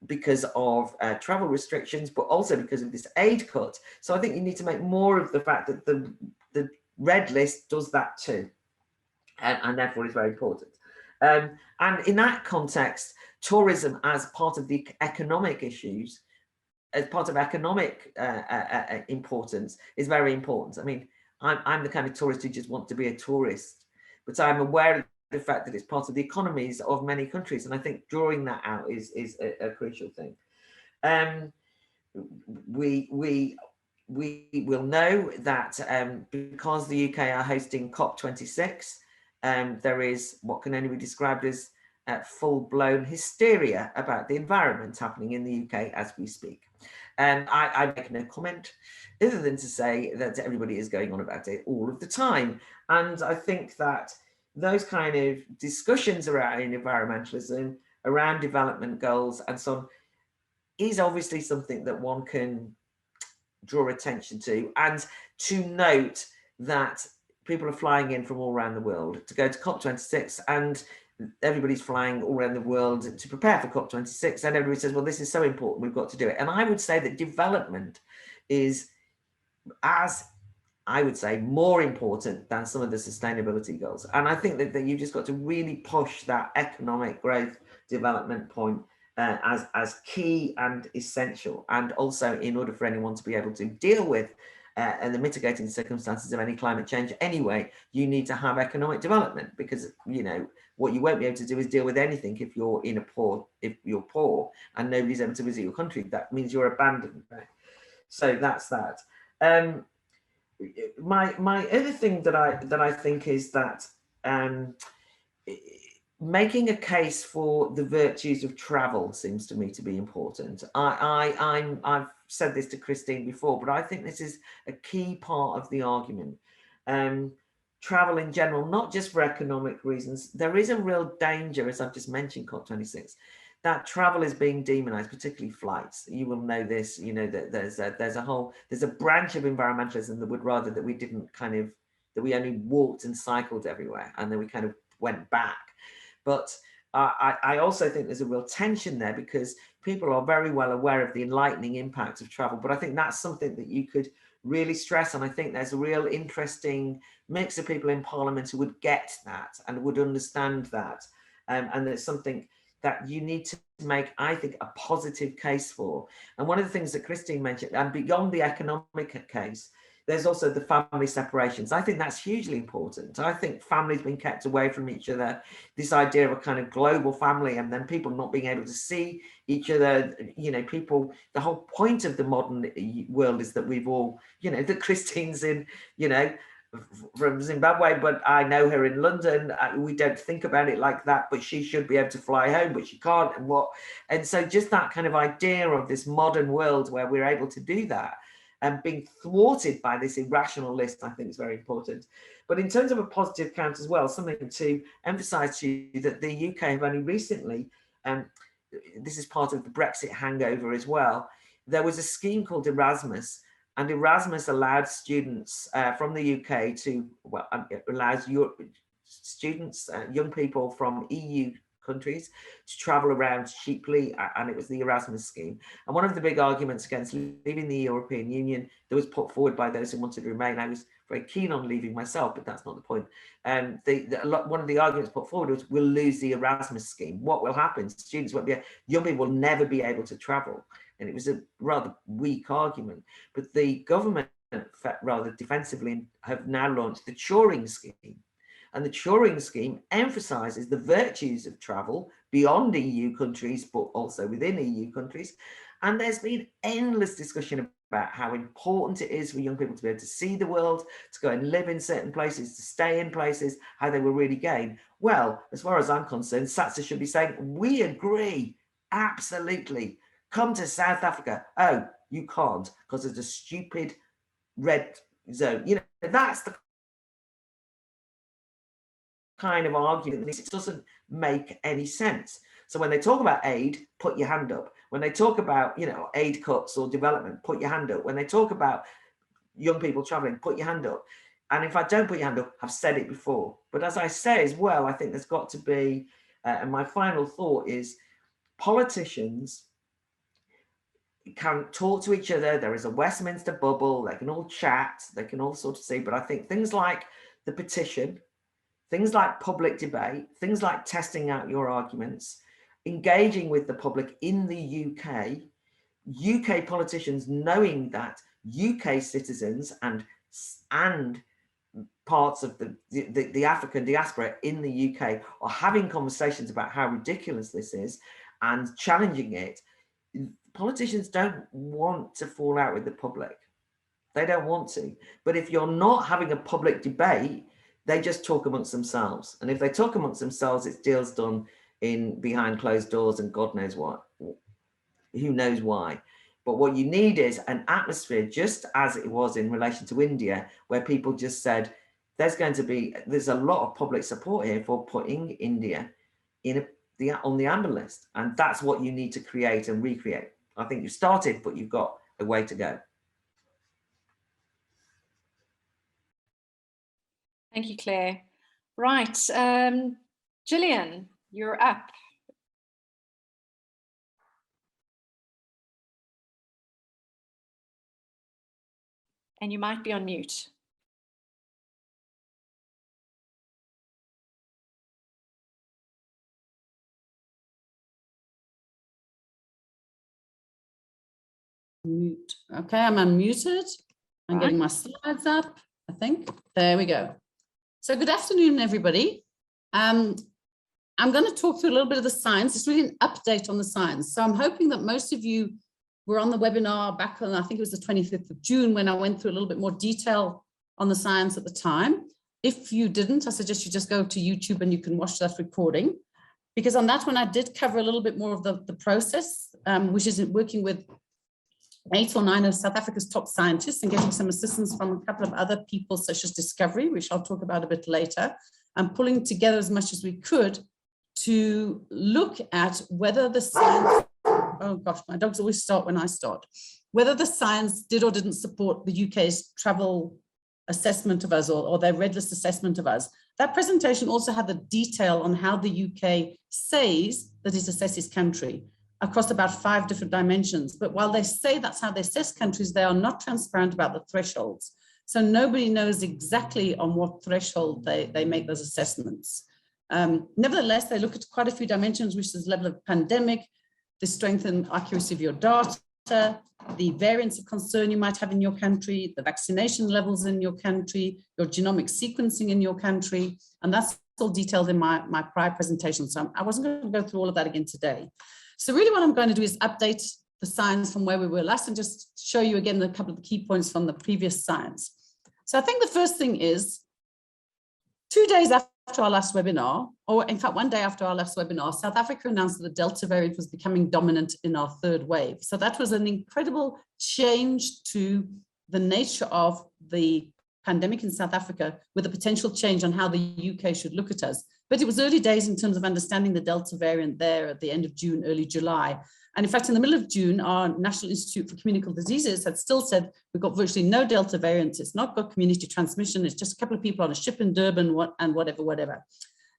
D: because of travel restrictions, but also because of this aid cut. So I think you need to make more of the fact that the red list does that too, and therefore is very important. And in that context, tourism as part of the economic issues, as part of economic importance, is very important. I mean, I'm the kind of tourist who just wants to be a tourist, but I'm aware of the fact that it's part of the economies of many countries, and I think drawing that out is a crucial thing. We will know that because the UK are hosting COP26, there is what can only be described as full-blown hysteria about the environment happening in the UK as we speak. And I make no comment other than to say that everybody is going on about it all of the time. And I think that those kind of discussions around environmentalism, around development goals and so on, is obviously something that one can draw attention to, and to note that people are flying in from all around the world to go to COP26, and everybody's flying all around the world to prepare for COP26, and everybody says, well, this is so important, we've got to do it. And I would say that development is, as I would say, more important than some of the sustainability goals. And I think that you've just got to really push that economic growth development point as key and essential. And also, in order for anyone to be able to deal with and the mitigating circumstances of any climate change anyway, you need to have economic development, because, you know, what you won't be able to do is deal with anything if you're poor and nobody's able to visit your country. That means you're abandoned, right? So that's that. My other thing that I think is that making a case for the virtues of travel seems to me to be important. I've said this to Christine before, but I think this is a key part of the argument. Travel in general, not just for economic reasons. There is a real danger, as I've just mentioned, COP26, that travel is being demonized, particularly flights. You will know this, you know, that there's a branch of environmentalism that would rather that we didn't that we only walked and cycled everywhere, and then we kind of went back. But I also think there's a real tension there, because people are very well aware of the enlightening impact of travel. But I think that's something that you could really stress. And I think there's a real interesting mix of people in Parliament who would get that and would understand that. And there's something that you need to make, I think, a positive case for. And one of the things that Christine mentioned, and beyond the economic case, there's also the family separations. I think that's hugely important. I think families being kept away from each other, this idea of a kind of global family, and then people not being able to see each other, you know, people, the whole point of the modern world is that we've all, you know, that Christine's in, you know, from Zimbabwe, but I know her in London. We don't think about it like that, but she should be able to fly home, but she can't. And so just that kind of idea of this modern world where we're able to do that, and being thwarted by this irrational list, I think is very important. But in terms of a positive count as well, something to emphasize to you that the UK have only recently, this is part of the Brexit hangover as well, there was a scheme called Erasmus, and Erasmus allowed students from the UK to, well, it allows students, young people from EU countries to travel around cheaply, and it was the Erasmus scheme. And one of the big arguments against leaving the European Union that was put forward by those who wanted to remain, I was very keen on leaving myself, but that's not the point. One of the arguments put forward was, we'll lose the Erasmus scheme. What will happen? Students won't be, young people will never be able to travel. And it was a rather weak argument. But the government, rather defensively, have now launched the Turing scheme. And the Turing scheme emphasizes the virtues of travel beyond EU countries, but also within EU countries. And there's been endless discussion about how important it is for young people to be able to see the world, to go and live in certain places, to stay in places, how they will really gain. Well, as far as I'm concerned, SATSA should be saying, we agree, absolutely. Come to South Africa. Oh, you can't because there's a stupid red zone. You know, that's the kind of argument that it doesn't make any sense. So when they talk about aid, put your hand up. When they talk about, you know, aid cuts or development, put your hand up. When they talk about young people traveling, put your hand up. And if I don't put your hand up, I've said it before. But as I say as well, I think there's got to be, and my final thought is, politicians can talk to each other. There is a Westminster bubble. They can all chat. They can all sort of see. But I think things like the petition, things like public debate, things like testing out your arguments, engaging with the public in the UK politicians knowing that UK citizens and parts of the African diaspora in the UK are having conversations about how ridiculous this is and challenging it. Politicians don't want to fall out with the public. They don't want to. But if you're not having a public debate, they just talk amongst themselves. And if they talk amongst themselves, it's deals done in behind closed doors and God knows what, who knows why. But what you need is an atmosphere, just as it was in relation to India, where people just said, there's a lot of public support here for putting India on the amber list. And that's what you need to create and recreate. I think you've started, but you've got a way to go.
A: Thank you, Claire. Right, Gillian, you're up. And you might be on mute.
E: Mute. Okay, I'm unmuted. I'm getting my slides up, I think. There we go. So good afternoon, everybody. I'm going to talk through a little bit of the science. It's really an update on the science. So I'm hoping that most of you were on the webinar back on, I think it was the 25th of June, when I went through a little bit more detail on the science at the time. If you didn't, I suggest you just go to YouTube and you can watch that recording. Because on that one, I did cover a little bit more of the process, which is working with 8 or 9 of South Africa's top scientists and getting some assistance from a couple of other people, such as Discovery, which I'll talk about a bit later, and pulling together as much as we could to look at whether the science, oh gosh, my dogs always start when I start, whether the science did or didn't support the UK's travel assessment of us or their red list assessment of us. That presentation also had the detail on how the UK says that it assesses country across about 5 different dimensions. But while they say that's how they assess countries, they are not transparent about the thresholds. So nobody knows exactly on what threshold they make those assessments. Nevertheless, they look at quite a few dimensions, which is level of pandemic, the strength and accuracy of your data, the variants of concern you might have in your country, the vaccination levels in your country, your genomic sequencing in your country, and that's all detailed in my prior presentation. So I wasn't going to go through all of that again today. So really what I'm going to do is update the science from where we were last and just show you again a couple of the key points from the previous science. So I think the first thing is 2 days after our last webinar, or in fact, 1 day after our last webinar, South Africa announced that the Delta variant was becoming dominant in our 3rd wave. So that was an incredible change to the nature of the pandemic in South Africa, with a potential change on how the UK should look at us. But it was early days in terms of understanding the Delta variant there at the end of June, early July. And in fact, in the middle of June, our National Institute for Communicable Diseases had still said, we've got virtually no Delta variants. It's not got community transmission. It's just a couple of people on a ship in Durban and whatever.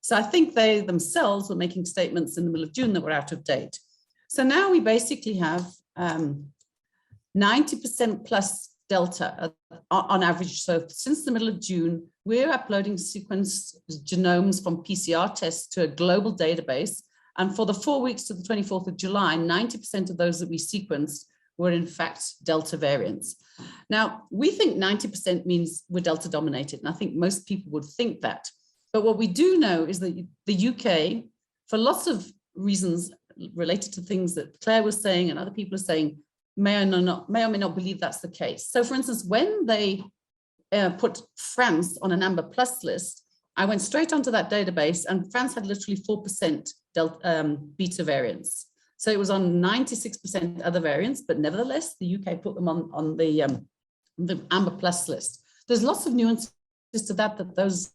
E: So I think they themselves were making statements in the middle of June that were out of date. So now we basically have 90% plus Delta on average. So since the middle of June, we're uploading sequenced genomes from PCR tests to a global database. And for the 4 weeks to the 24th of July, 90% of those that we sequenced were in fact Delta variants. Now, we think 90% means we're Delta dominated. And I think most people would think that. But what we do know is that the UK, for lots of reasons related to things that Claire was saying and other people are saying, may or may not believe that's the case. So for instance, when they put France on an Amber Plus list, I went straight onto that database and France had literally 4% beta variants. So it was on 96% other variants, but nevertheless, the UK put them on the Amber Plus list. There's lots of nuances to that those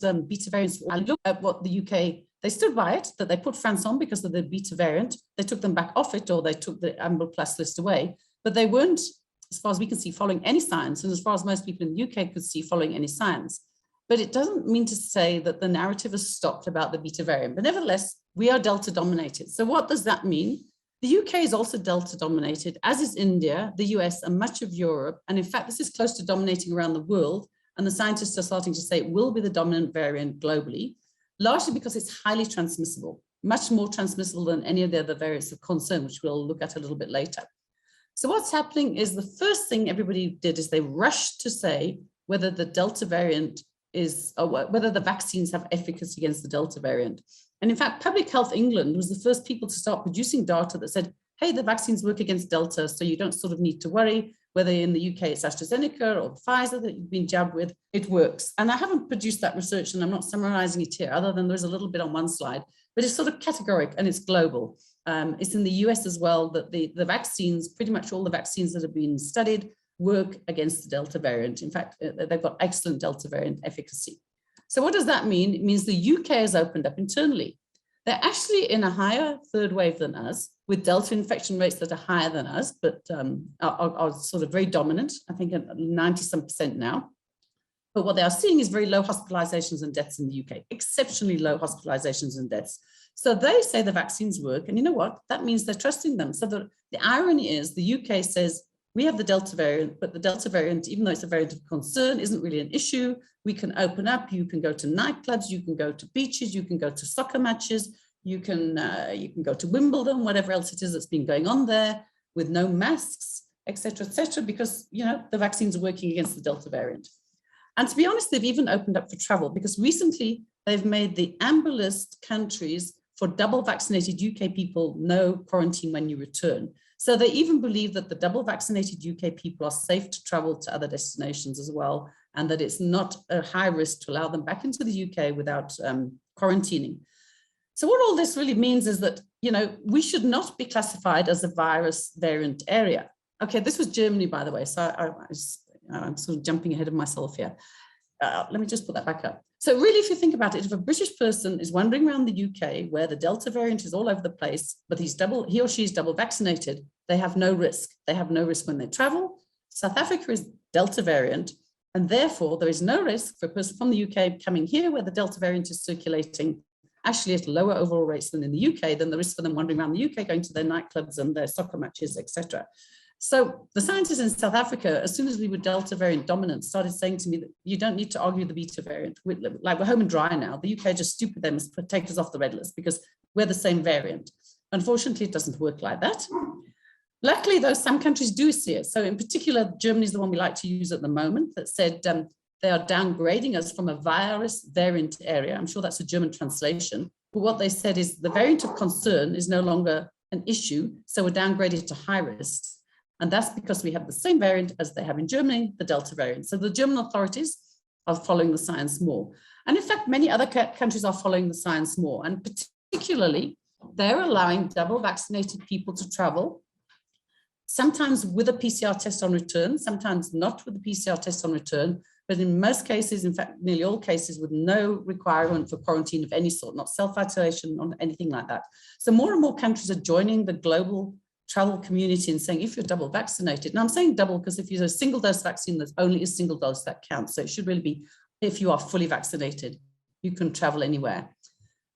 E: beta variants, I look at what the UK, they stood by it, that they put France on because of the beta variant. They took them back off it, or they took the Amber Plus list away, but they weren't, as far as we can see, following any science, and as far as most people in the UK could see, following any science. But it doesn't mean to say that the narrative has stopped about the beta variant, but nevertheless, we are Delta dominated. So what does that mean? The UK is also Delta dominated, as is India, the US, and much of Europe. And in fact, this is close to dominating around the world. And the scientists are starting to say it will be the dominant variant globally, largely because it's highly transmissible, much more transmissible than any of the other variants of concern, which we'll look at a little bit later. So what's happening is the first thing everybody did is they rushed to say whether the Delta variant is, or whether the vaccines have efficacy against the Delta variant. And in fact, Public Health England was the first people to start producing data that said, hey, the vaccines work against Delta, so you don't sort of need to worry whether in the UK it's AstraZeneca or Pfizer that you've been jabbed with, it works. And I haven't produced that research and I'm not summarizing it here, other than there's a little bit on one slide, but it's sort of categoric and it's global. It's in the US as well, that the vaccines, pretty much all the vaccines that have been studied work against the Delta variant. In fact, they've got excellent Delta variant efficacy. So what does that mean? It means the UK has opened up internally. They're actually in a higher 3rd wave than us, with Delta infection rates that are higher than us, but are sort of very dominant, I think at 90% now. But what they are seeing is very low hospitalizations and deaths in the UK, exceptionally low hospitalizations and deaths. So they say the vaccines work, and you know what? That means they're trusting them. So the irony is the UK says, we have the Delta variant, but the Delta variant, even though it's a variant of concern, isn't really an issue. We can open up, you can go to nightclubs, you can go to beaches, you can go to soccer matches, you can go to Wimbledon, whatever else it is that's been going on there, with no masks, et cetera, because, you know, the vaccines are working against the Delta variant. And to be honest, they've even opened up for travel, because recently they've made the amber list countries for double vaccinated UK people no quarantine when you return. So they even believe that the double vaccinated UK people are safe to travel to other destinations as well, and that it's not a high risk to allow them back into the UK without quarantining. So what all this really means is that, you know, we should not be classified as a virus variant area. Okay, this was Germany, by the way, so I'm sort of jumping ahead of myself here. Let me just put that back up. So really, if you think about it, if a British person is wandering around the UK where the Delta variant is all over the place, but he or she is double vaccinated, they have no risk. They have no risk when they travel. South Africa is Delta variant, and therefore there is no risk for a person from the UK coming here where the Delta variant is circulating, actually at lower overall rates than in the UK, than the risk for them wandering around the UK, going to their nightclubs and their soccer matches, etc. So the scientists in South Africa, as soon as we were Delta variant dominant, started saying to me that you don't need to argue the beta variant. We're home and dry now. The UK are just stupid. They must take us off the red list because we're the same variant. Unfortunately, it doesn't work like that. Luckily, though, some countries do see it. So in particular, Germany is the one we like to use at the moment that said they are downgrading us from a virus variant area. I'm sure that's a German translation. But what they said is the variant of concern is no longer an issue. So we're downgraded to high risk. And that's because we have the same variant as they have in Germany, the Delta variant. So the German authorities are following the science more. And in fact, many other countries are following the science more. And particularly, they're allowing double vaccinated people to travel, sometimes with a PCR test on return, sometimes not with a PCR test on return, but in most cases, in fact, nearly all cases, with no requirement for quarantine of any sort, not self-isolation or anything like that. So more and more countries are joining the global travel community and saying, if you're double vaccinated, and I'm saying double because if you're a single dose vaccine, there's only a single dose that counts. So it should really be, if you are fully vaccinated, you can travel anywhere.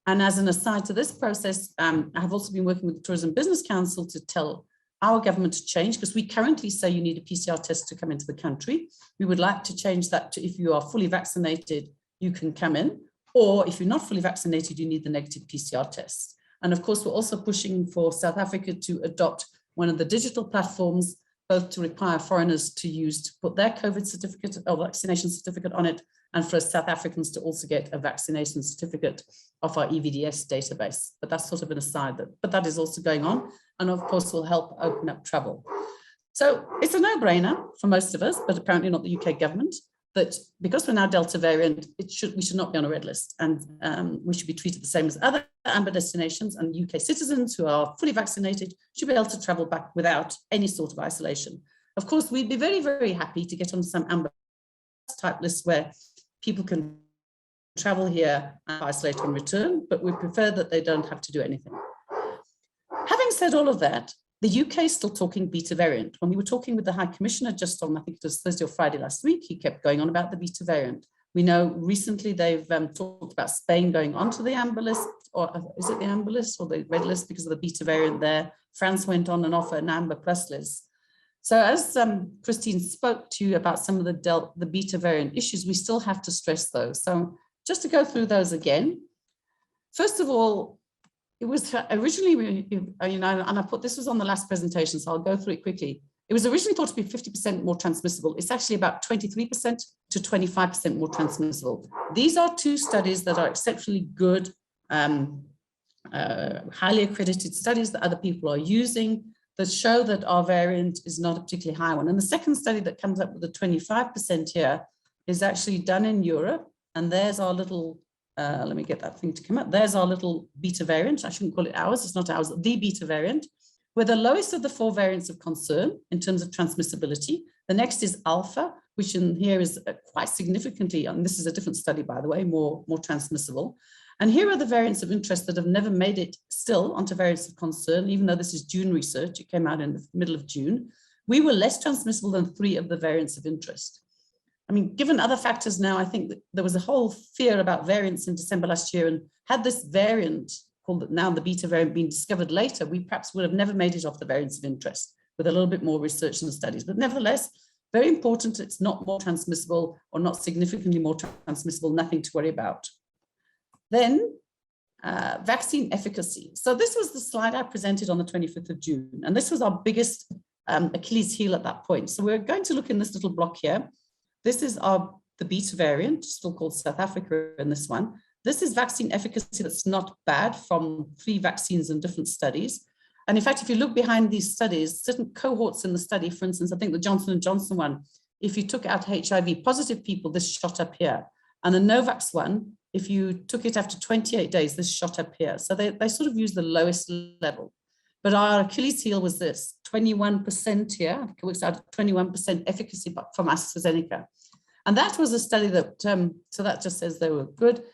E: And as an aside to this process, I have also been working with the Tourism Business Council to tell our government to change, because we currently say you need a PCR test to come into the country. We would like to change that to if you are fully vaccinated, you can come in, or if you're not fully vaccinated, you need the negative PCR test. And of course, we're also pushing for South Africa to adopt one of the digital platforms, both to require foreigners to use to put their COVID certificate or vaccination certificate on it, and for South Africans to also get a vaccination certificate of our EVDS database. But that's sort of an aside, but that is also going on, and of course will help open up travel. So it's a no-brainer for most of us, but apparently not the UK government, that because we're now Delta variant, we should not be on a red list, and we should be treated the same as other amber destinations, and UK citizens who are fully vaccinated should be able to travel back without any sort of isolation. Of course, we'd be very, very happy to get on some amber type lists where people can travel here and isolate and return, but we prefer that they don't have to do anything. Having said all of that, the UK is still talking beta variant. When we were talking with the High Commissioner just on, I think it was Thursday or Friday last week, he kept going on about the beta variant. We know recently they've talked about Spain going onto the amber list, or is it the amber list or the red list because of the beta variant there. France went on and off an amber plus list. So as Christine spoke to you about some of the beta variant issues, we still have to stress those. So just to go through those again, first of all, it was originally, and I put, this was on the last presentation, so I'll go through it quickly. It was originally thought to be 50% more transmissible. It's actually about 23% to 25% more transmissible. These are two studies that are exceptionally good, highly accredited studies that other people are using that show that our variant is not a particularly high one. And the second study that comes up with the 25% here is actually done in Europe. And there's our little, let me get that thing to come up. There's our little beta variant. I shouldn't call it ours, it's not ours, the beta variant. We're the lowest of the 4 variants of concern in terms of transmissibility. The next is alpha, which in here is quite significantly, and this is a different study, by the way, more transmissible. And here are the variants of interest that have never made it still onto variants of concern, even though this is June research, it came out in the middle of June. We were less transmissible than 3 of the variants of interest. I mean, given other factors now, I think that there was a whole fear about variants in December last year, and had this variant called now the beta variant been discovered later, we perhaps would have never made it off the variants of interest with a little bit more research and studies. But nevertheless, very important, it's not more transmissible or not significantly more transmissible, nothing to worry about. Then vaccine efficacy. So this was the slide I presented on the 25th of June, and this was our biggest Achilles heel at that point. So we're going to look in this little block here. This is the beta variant, still called South Africa in this one. This is vaccine efficacy that's not bad from 3 vaccines in different studies. And in fact, if you look behind these studies, certain cohorts in the study, for instance, I think the Johnson & Johnson one, if you took out HIV positive people, this shot up here. And the Novavax one, if you took it after 28 days, this shot up here. So they sort of use the lowest level. But our Achilles heel was this, 21% here, it works out at 21% efficacy from AstraZeneca. And that was a study that, so that just says they were good.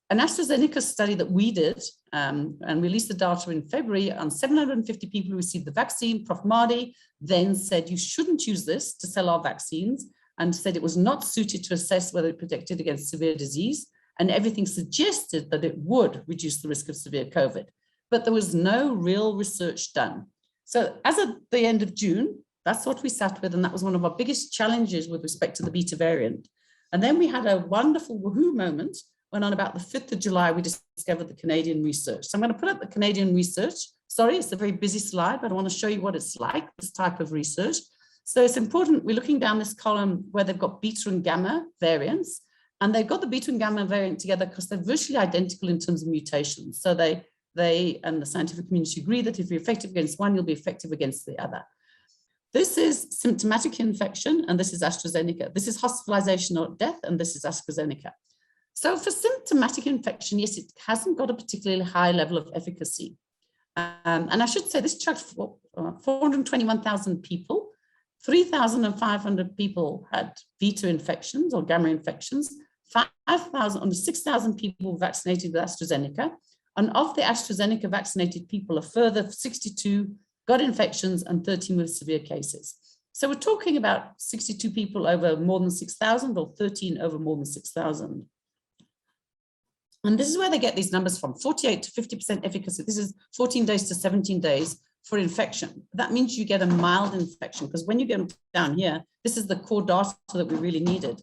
E: An AstraZeneca study that we did and released the data in February on 750 people who received the vaccine. Prof. Mardi then said you shouldn't use this to sell our vaccines and said it was not suited to assess whether it protected against severe disease. And everything suggested that it would reduce the risk of severe COVID. But there was no real research done. So as of the end of June, that's what we sat with. And that was one of our biggest challenges with respect to the beta variant. And then we had a wonderful woohoo moment when on about the 5th of July, we discovered the Canadian research. So I'm going to put up the Canadian research. Sorry, it's a very busy slide, but I want to show you what it's like, this type of research. So it's important, we're looking down this column where they've got beta and gamma variants, and they've got the beta and gamma variant together because they're virtually identical in terms of mutations. So they and the scientific community agree that if you're effective against one, you'll be effective against the other. This is symptomatic infection, and this is AstraZeneca. This is hospitalization or death, and this is AstraZeneca. So for symptomatic infection, yes, it hasn't got a particularly high level of efficacy. And I should say this tracked 421,000 people. 3,500 people had beta infections or gamma infections. 6,000 people vaccinated with AstraZeneca. And of the AstraZeneca vaccinated people, a further 62 got infections and 13 with severe cases. So we're talking about 62 people over more than 6,000 or 13 over more than 6,000. And this is where they get these numbers from, 48 to 50% efficacy. This is 14 days to 17 days for infection. That means you get a mild infection, because when you get down here, this is the core data that we really needed.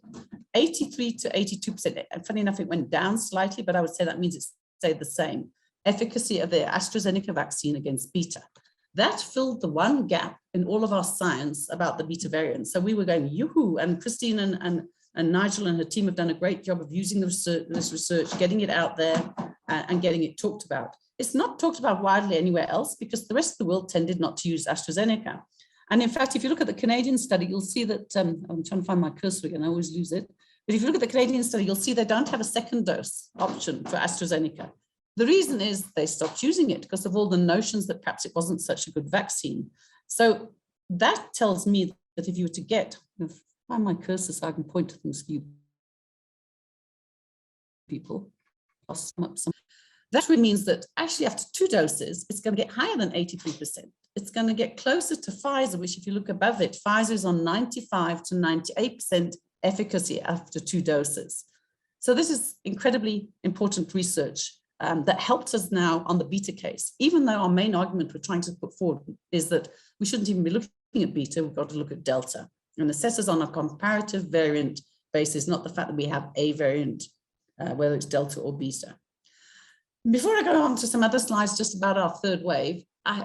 E: 83 to 82%, and funny enough, it went down slightly, but I would say that means it stayed the same. Efficacy of the AstraZeneca vaccine against beta. That filled the one gap in all of our science about the beta variant. So we were going, yoo-hoo, and Christine and Nigel and her team have done a great job of using this research, getting it out there and getting it talked about. It's not talked about widely anywhere else because the rest of the world tended not to use AstraZeneca. And in fact, if you look at the Canadian study, you'll see that, I'm trying to find my cursor again, I always lose it. But if you look at the Canadian study, you'll see they don't have a second dose option for AstraZeneca. The reason is they stopped using it because of all the notions that perhaps it wasn't such a good vaccine. So that tells me that if you were to get, find my cursor so I can point to things for you people. That really means that actually after 2 doses, it's going to get higher than 83%. It's going to get closer to Pfizer, which if you look above it, Pfizer is on 95 to 98% efficacy after 2 doses. So this is incredibly important research that helps us now on the beta case, even though our main argument we're trying to put forward is that we shouldn't even be looking at beta, we've got to look at delta and assess us on a comparative variant basis, not the fact that we have a variant, whether it's delta or beta. Before I go on to some other slides just about our third wave,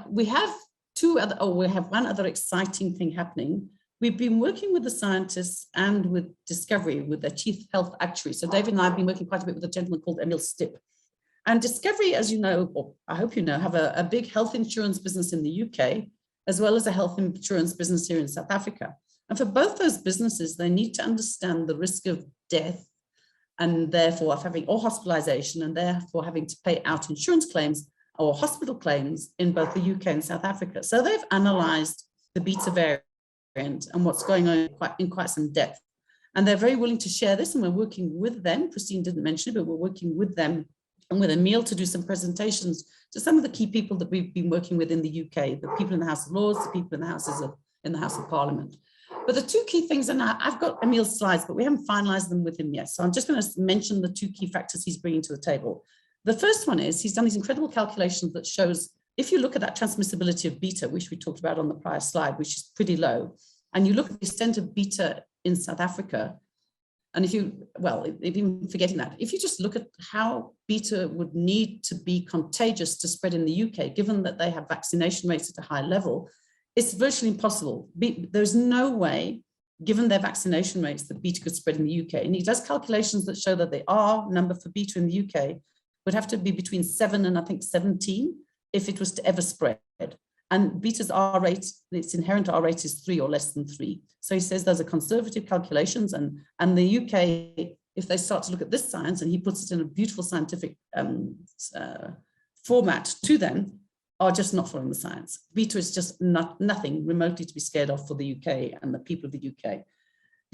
E: we have one other exciting thing happening. We've been working with the scientists and with Discovery, with their chief health actuary. So David and I have been working quite a bit with a gentleman called Emil Stipp. And Discovery, as you know, or I hope you know, have a big health insurance business in the UK, as well as a health insurance business here in South Africa. And for both those businesses, they need to understand the risk of death and therefore of having or hospitalization and therefore having to pay out insurance claims or hospital claims in both the UK and South Africa. So they've analyzed the beta variant and what's going on in quite some depth. And they're very willing to share this, and we're working with them. Christine didn't mention it, but we're working with them and with Emil to do some presentations to some of the key people that we've been working with in the UK, the people in the House of Lords, the people in the House of Parliament. But the 2 key things, and I've got Emil's slides, but we haven't finalized them with him yet. So I'm just going to mention the 2 key factors he's bringing to the table. The first one is he's done these incredible calculations that shows, if you look at that transmissibility of beta, which we talked about on the prior slide, which is pretty low, and you look at the extent of beta in South Africa, and even forgetting that, if you just look at how beta would need to be contagious to spread in the UK, given that they have vaccination rates at a high level, it's virtually impossible. There's no way, given their vaccination rates, that beta could spread in the UK. And he does calculations that show that the R number for beta in the UK would have to be between 7 and I think 17 if it was to ever spread. And beta's R rate, its inherent R rate is 3 or less than 3. So he says those are conservative calculations, and the UK, if they start to look at this science, and he puts it in a beautiful scientific format to them, are just not following the science. Beta is just nothing remotely to be scared of for the UK and the people of the UK.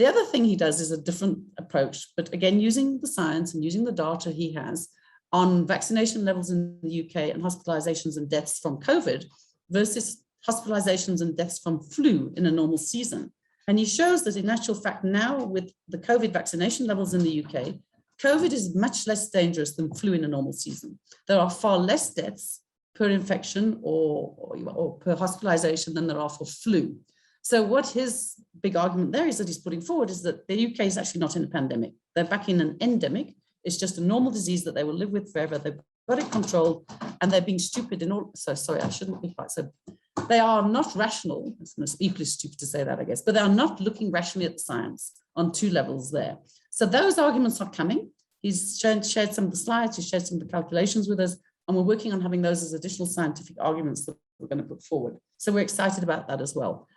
E: The other thing he does is a different approach, but again, using the science and using the data he has on vaccination levels in the UK and hospitalizations and deaths from COVID versus hospitalizations and deaths from flu in a normal season. And he shows that in actual fact, now with the COVID vaccination levels in the UK, COVID is much less dangerous than flu in a normal season. There are far less deaths per infection or per hospitalization than there are for flu. So what his big argument there is that he's putting forward is that the UK is actually not in a pandemic. They're back in an endemic. It's just a normal disease that they will live with forever. They've got it controlled and they're being stupid in all. So sorry, I shouldn't be quite so. They are not rational. It's equally stupid to say that, I guess, but they are not looking rationally at the science on two levels there. So those arguments are coming. He's shared some of the slides, he's shared some of the calculations with us, and we're working on having those as additional scientific arguments that we're going to put forward. So we're excited about that as well.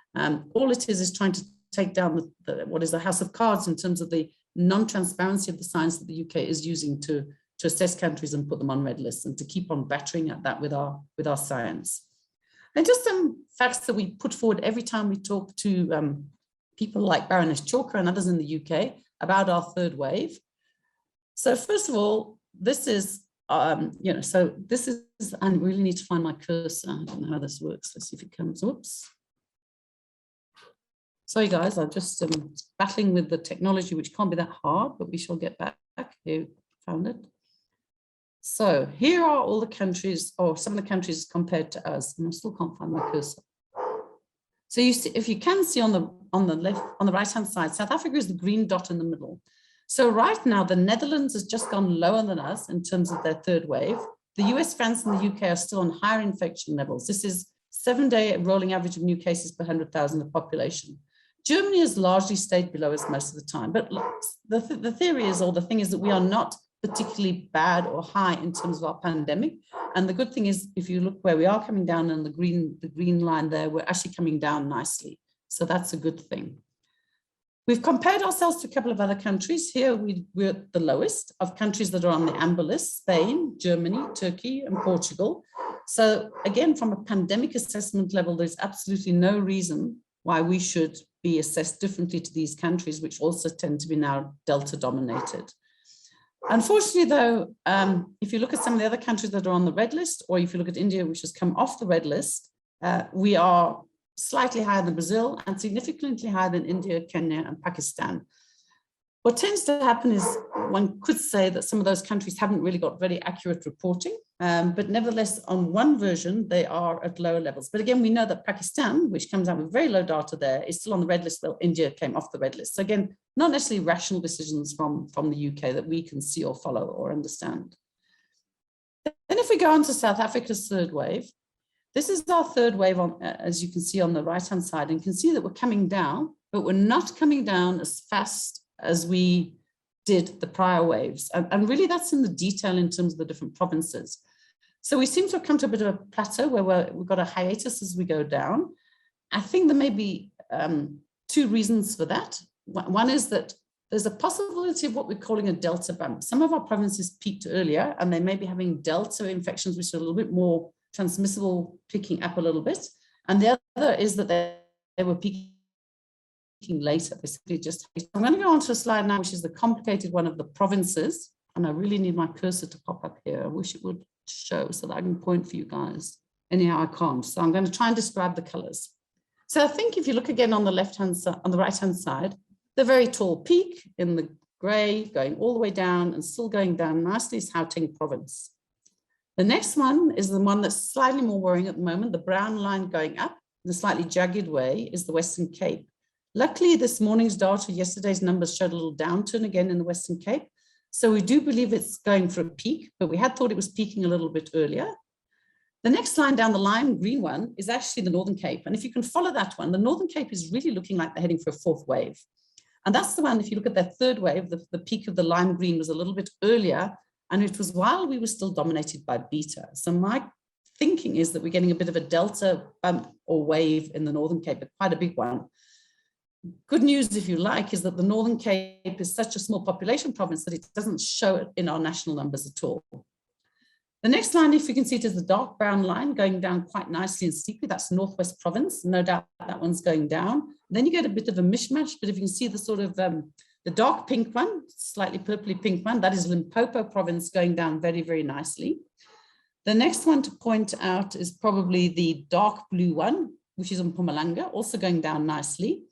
E: All it is trying to take down what is a house of cards in terms of the non-transparency of the science that the UK is using to assess countries and put them on red lists, and to keep on battering at that with our science. And just some facts that we put forward every time we talk to people like Baroness Chalker and others in the UK about our third wave. So first of all, this is, so this is, I really need to find my cursor. I don't know how this works. Let's see if it comes, whoops. Sorry guys, I'm just battling with the technology, which can't be that hard, but we shall get back. Here, found it. So here are all the countries, or some of the countries compared to us, and I still can't find my cursor. So you see, if you can see on the left, on the right-hand side, South Africa is the green dot in the middle. So right now, the Netherlands has just gone lower than us in terms of their third wave. The US, France, and the UK are still on higher infection levels. This is 7-day rolling average of new cases per 100,000 of population. Germany has largely stayed below us most of the time, but the theory is, or the thing is, that we are not particularly bad or high in terms of our pandemic. And the good thing is, if you look where we are coming down on the green line there, we're actually coming down nicely. So that's a good thing. We've compared ourselves to a couple of other countries. Here we're at the lowest of countries that are on the amber list: Spain, Germany, Turkey, and Portugal. So again, from a pandemic assessment level, there's absolutely no reason why we should be assessed differently to these countries, which also tend to be now Delta dominated. Unfortunately, though, if you look at some of the other countries that are on the red list, or if you look at India, which has come off the red list, we are slightly higher than Brazil and significantly higher than India, Kenya, and Pakistan. What tends to happen is, one could say that some of those countries haven't really got very accurate reporting, but nevertheless, on one version, they are at lower levels. But again, we know that Pakistan, which comes out with very low data there, is still on the red list, while India came off the red list. So again, not necessarily rational decisions from the UK that we can see or follow or understand. Then if we go on to South Africa's third wave, this is our third wave, as you can see on the right-hand side, and you can see that we're coming down, but we're not coming down as fast as we did the prior waves. And really that's in the detail in terms of the different provinces. So we seem to have come to a bit of a plateau where we've got a hiatus as we go down. I think there may be two reasons for that. One is that there's a possibility of what we're calling a Delta bump. Some of our provinces peaked earlier, and they may be having Delta infections, which are a little bit more transmissible, picking up a little bit. And the other is that they were peaking later. They simply just, I'm going to go on to a slide now, which is the complicated one of the provinces. And I really need my cursor to pop up here. I wish it would show so that I can point for you guys. Anyhow, I can't. So I'm going to try and describe the colors. So I think if you look again on the left-hand side, on the right-hand side, the very tall peak in the gray going all the way down and still going down nicely is Gauteng province. The next one is the one that's slightly more worrying at the moment. The brown line going up in a slightly jagged way is the Western Cape. Luckily, this morning's data, yesterday's numbers showed a little downturn again in the Western Cape. So we do believe it's going for a peak, but we had thought it was peaking a little bit earlier. The next line down the lime green one is actually the Northern Cape. And if you can follow that one, the Northern Cape is really looking like they're heading for a fourth wave. And that's the one, if you look at that third wave, the peak of the lime green was a little bit earlier, and it was while we were still dominated by beta. So my thinking is that we're getting a bit of a Delta bump or wave in the Northern Cape, but quite a big one. Good news, if you like, is that the Northern Cape is such a small population province that it doesn't show it in our national numbers at all. The next line, if you can see it, is the dark brown line going down quite nicely and steeply. That's Northwest Province. No doubt that one's going down. Then you get a bit of a mishmash, but if you can see the sort of the dark pink one, slightly purpley pink one, that is Limpopo province going down very, very nicely. The next one to point out is probably the dark blue one, which is in Mpumalanga, also going down nicely.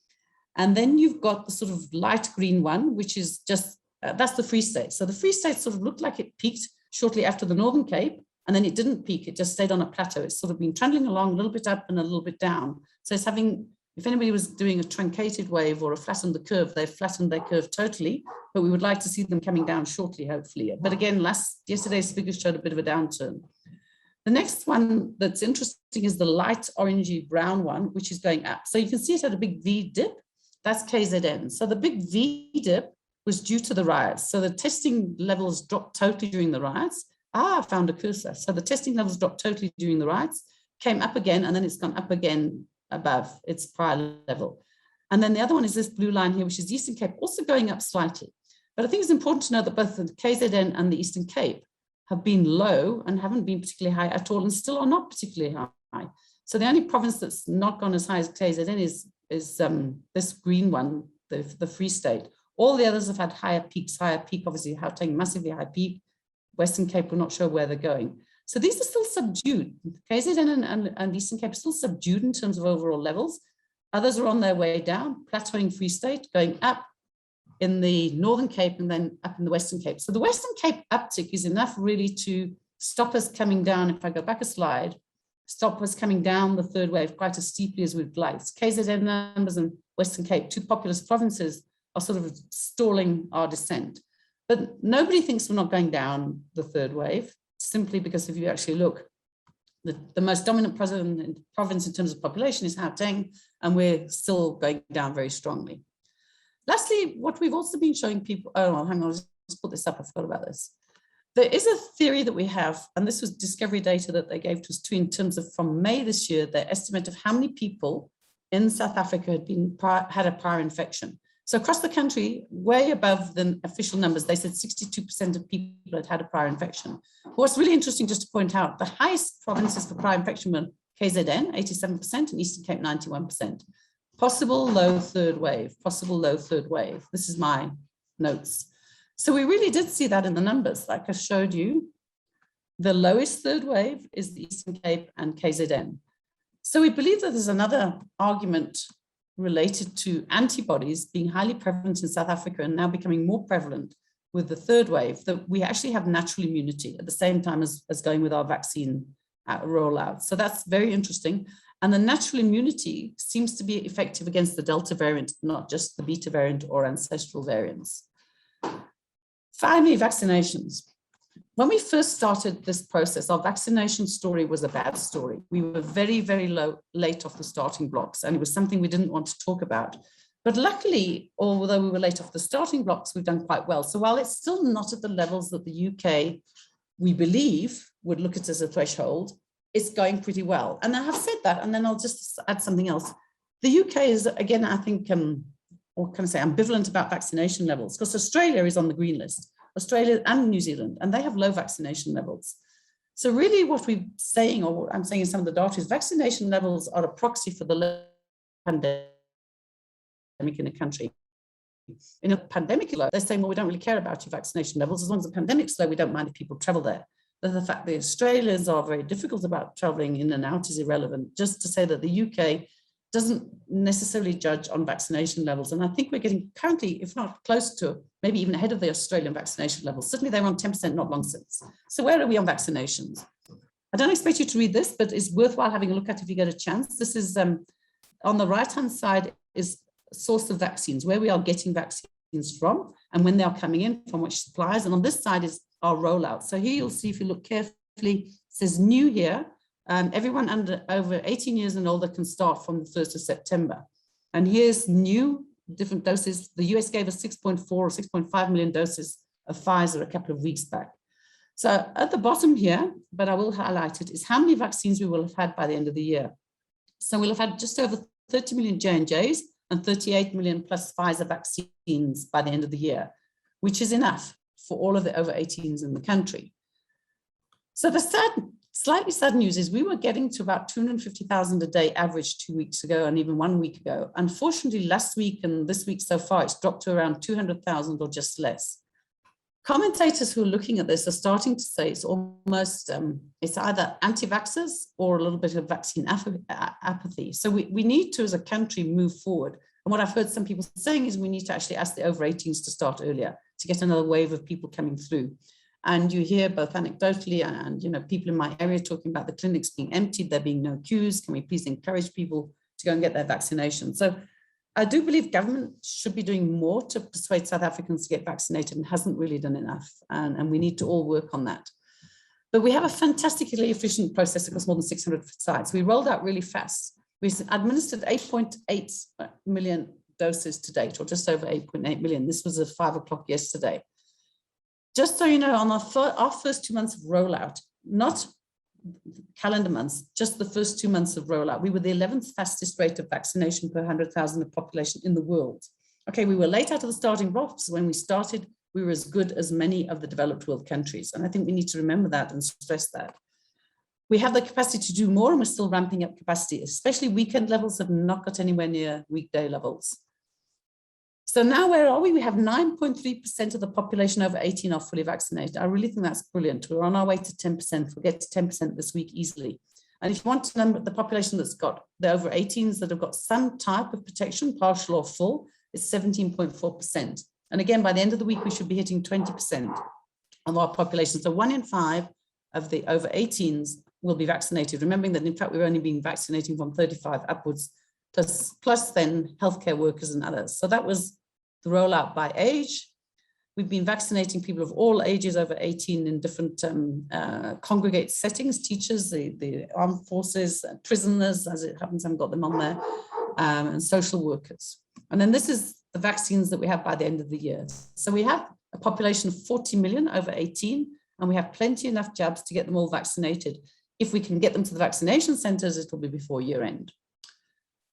E: And then you've got the sort of light green one, which is just, that's the Free State. So the Free State sort of looked like it peaked shortly after the Northern Cape, and then it didn't peak, it just stayed on a plateau. It's sort of been trundling along a little bit up and a little bit down. So it's having, if anybody was doing a truncated wave or a flattened the curve, they've flattened their curve totally, but we would like to see them coming down shortly, hopefully. But again, yesterday's figures showed a bit of a downturn. The next one that's interesting is the light orangey brown one, which is going up. So you can see it had a big V dip. That's KZN. So the big V dip was due to the riots. So the testing levels dropped totally during the riots. I found a cursor. So the testing levels dropped totally during the riots, came up again, and then it's gone up again above its prior level. And then the other one is this blue line here, which is the Eastern Cape, also going up slightly. But I think it's important to know that both the KZN and the Eastern Cape have been low and haven't been particularly high at all, and still are not particularly high. So the only province that's not gone as high as KZN is this green one, the Free State. All the others have had higher peaks, obviously Gauteng, massively high peak. Western Cape, we're not sure where they're going. So these are still subdued. KZN and Eastern Cape are still subdued in terms of overall levels. Others are on their way down, plateauing Free State, going up in the Northern Cape and then up in the Western Cape. So the Western Cape uptick is enough really to stop us coming down. If I go back a slide, stop us coming down the third wave quite as steeply as we'd like. KZN numbers and Western Cape, two populous provinces, are sort of stalling our descent. But nobody thinks we're not going down the third wave, simply because if you actually look, the most dominant province in terms of population is Gauteng, and we're still going down very strongly. Lastly, what we've also been showing people, oh, well, hang on, let's put this up, I forgot about this. There is a theory that we have, and this was discovery data that they gave to us too, in terms of from May this year, their estimate of how many people in South Africa had a prior infection. So across the country, way above the official numbers, they said 62% of people had a prior infection. But what's really interesting, just to point out, the highest provinces for prior infection were KZN, 87%, and Eastern Cape, 91%. Possible low third wave, possible low third wave. This is my notes. So we really did see that in the numbers, like I showed you. The lowest third wave is the Eastern Cape and KZN. So we believe that there's another argument related to antibodies being highly prevalent in South Africa and now becoming more prevalent with the third wave, that we actually have natural immunity at the same time as going with our vaccine rollout. So that's very interesting. And the natural immunity seems to be effective against the Delta variant, not just the Beta variant or ancestral variants. Finally, vaccinations. When we first started this process, our vaccination story was a bad story. We were very, very late off the starting blocks, and it was something we didn't want to talk about. But luckily, although we were late off the starting blocks, we've done quite well. So while it's still not at the levels that the UK, we believe, would look at as a threshold, it's going pretty well. And I have said that, and then I'll just add something else. The UK is, again, I think, or can I say, ambivalent about vaccination levels, because Australia is on the green list, Australia and New Zealand, and they have low vaccination levels. So really what we're saying, or what I'm saying in some of the data, is vaccination levels are a proxy for the pandemic in a country. In a pandemic, they're saying, well, we don't really care about your vaccination levels. As long as the pandemic's low, we don't mind if people travel there. But the fact that the Australians are very difficult about traveling in and out is irrelevant. Just to say that the UK doesn't necessarily judge on vaccination levels. And I think we're getting currently, if not close to, maybe even ahead of the Australian vaccination levels. Certainly they were on 10% not long since. So where are we on vaccinations? I don't expect you to read this, but it's worthwhile having a look at if you get a chance. This is on the right-hand side is source of vaccines, where we are getting vaccines from and when they are coming in, from which suppliers. And on this side is our rollout. So here you'll see, if you look carefully, it says new here. Everyone over 18 years and older can start from the 1st of September. And here's new different doses. The US gave us 6.4 or 6.5 million doses of Pfizer a couple of weeks back. So at the bottom here, but I will highlight it, is how many vaccines we will have had by the end of the year. So we'll have had just over 30 million J&Js and 38 million plus Pfizer vaccines by the end of the year, which is enough for all of the over 18s in the country. So the sad Slightly sad news is we were getting to about 250,000 a day average 2 weeks ago and even 1 week ago. Unfortunately, last week and this week so far, it's dropped to around 200,000 or just less. Commentators who are looking at this are starting to say it's almost, it's either anti-vaxxers or a little bit of vaccine apathy. So we need to, as a country, move forward. And what I've heard some people saying is we need to actually ask the over 18s to start earlier to get another wave of people coming through. And you hear both anecdotally and, you know, people in my area talking about the clinics being emptied, there being no queues. Can we please encourage people to go and get their vaccination? So I do believe government should be doing more to persuade South Africans to get vaccinated and hasn't really done enough. And we need to all work on that. But we have a fantastically efficient process across more than 600 sites. We rolled out really fast. We administered 8.8 million doses to date, or just over 8.8 million. This was at 5 o'clock yesterday. Just so you know, on our first 2 months of rollout, not calendar months, just the first 2 months of rollout, we were the 11th fastest rate of vaccination per 100,000 of population in the world. Okay, we were late out of the starting blocks. When we started, we were as good as many of the developed world countries. And I think we need to remember that and stress that. We have the capacity to do more, and we're still ramping up capacity, especially weekend levels have not got anywhere near weekday levels. So now where are we? We have 9.3% of the population over 18 are fully vaccinated. I really think that's brilliant. We're on our way to 10%. We'll get to 10% this week easily. And if you want to number the population that's got the over 18s that have got some type of protection, partial or full, it's 17.4%. And again, by the end of the week, we should be hitting 20% of our population. So 1 in 5 of the over 18s will be vaccinated. Remembering that, in fact, we're only been vaccinating from 35 upwards, plus then healthcare workers and others. So that was the rollout by age. We've been vaccinating people of all ages over 18 in different congregate settings, teachers, the armed forces, prisoners, as it happens, I haven't got them on there, and social workers. And then this is the vaccines that we have by the end of the year. So we have a population of 40 million over 18, and we have plenty enough jabs to get them all vaccinated. If we can get them to the vaccination centers, it'll be before year end.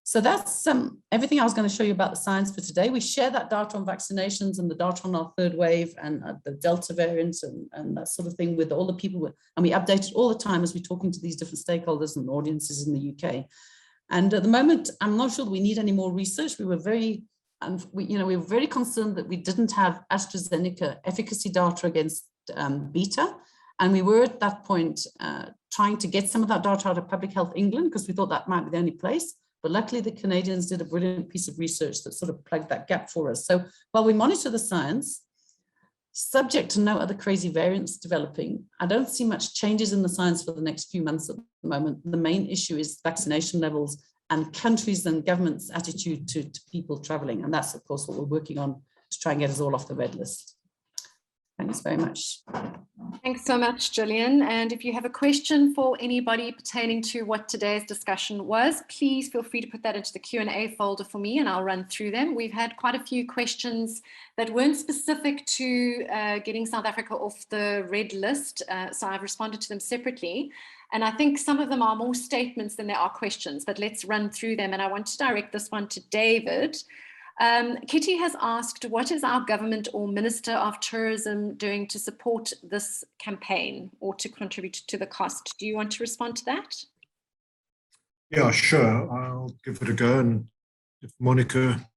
E: So that's everything I was going to show you about the science for today. We share that data on vaccinations and the data on our third wave and the Delta variants and that sort of thing with all the people. And we update it all the time as we're talking to these different stakeholders and audiences in the UK. And at the moment, I'm not sure that we need any more research. We were very, we were very concerned that we didn't have AstraZeneca efficacy data against beta. And we were at that point trying to get some of that data out of Public Health England because we thought that might be the only place. But luckily, the Canadians did a brilliant piece of research that sort of plugged that gap for us. So while we monitor the science, subject to no other crazy variants developing, I don't see much changes in the science for the next few months at the moment. The main issue is vaccination levels and countries' and governments' attitude to people traveling. And that's, of course, what we're working on to try and get us all off the red list. Thanks very much.
A: Thanks so much, Gillian. And if you have a question for anybody pertaining to what today's discussion was, please feel free to put that into the Q&A folder for me and I'll run through them. We've had quite a few questions that weren't specific to getting South Africa off the red list, so I've responded to them separately. And I think some of them are more statements than there are questions, but let's run through them. And I want to direct this one to David. Kitty has asked, what is our government or Minister of Tourism doing to support this campaign or to contribute to the cost? Do you want to respond to that?
B: Yeah, sure. I'll give it a go. And if Monica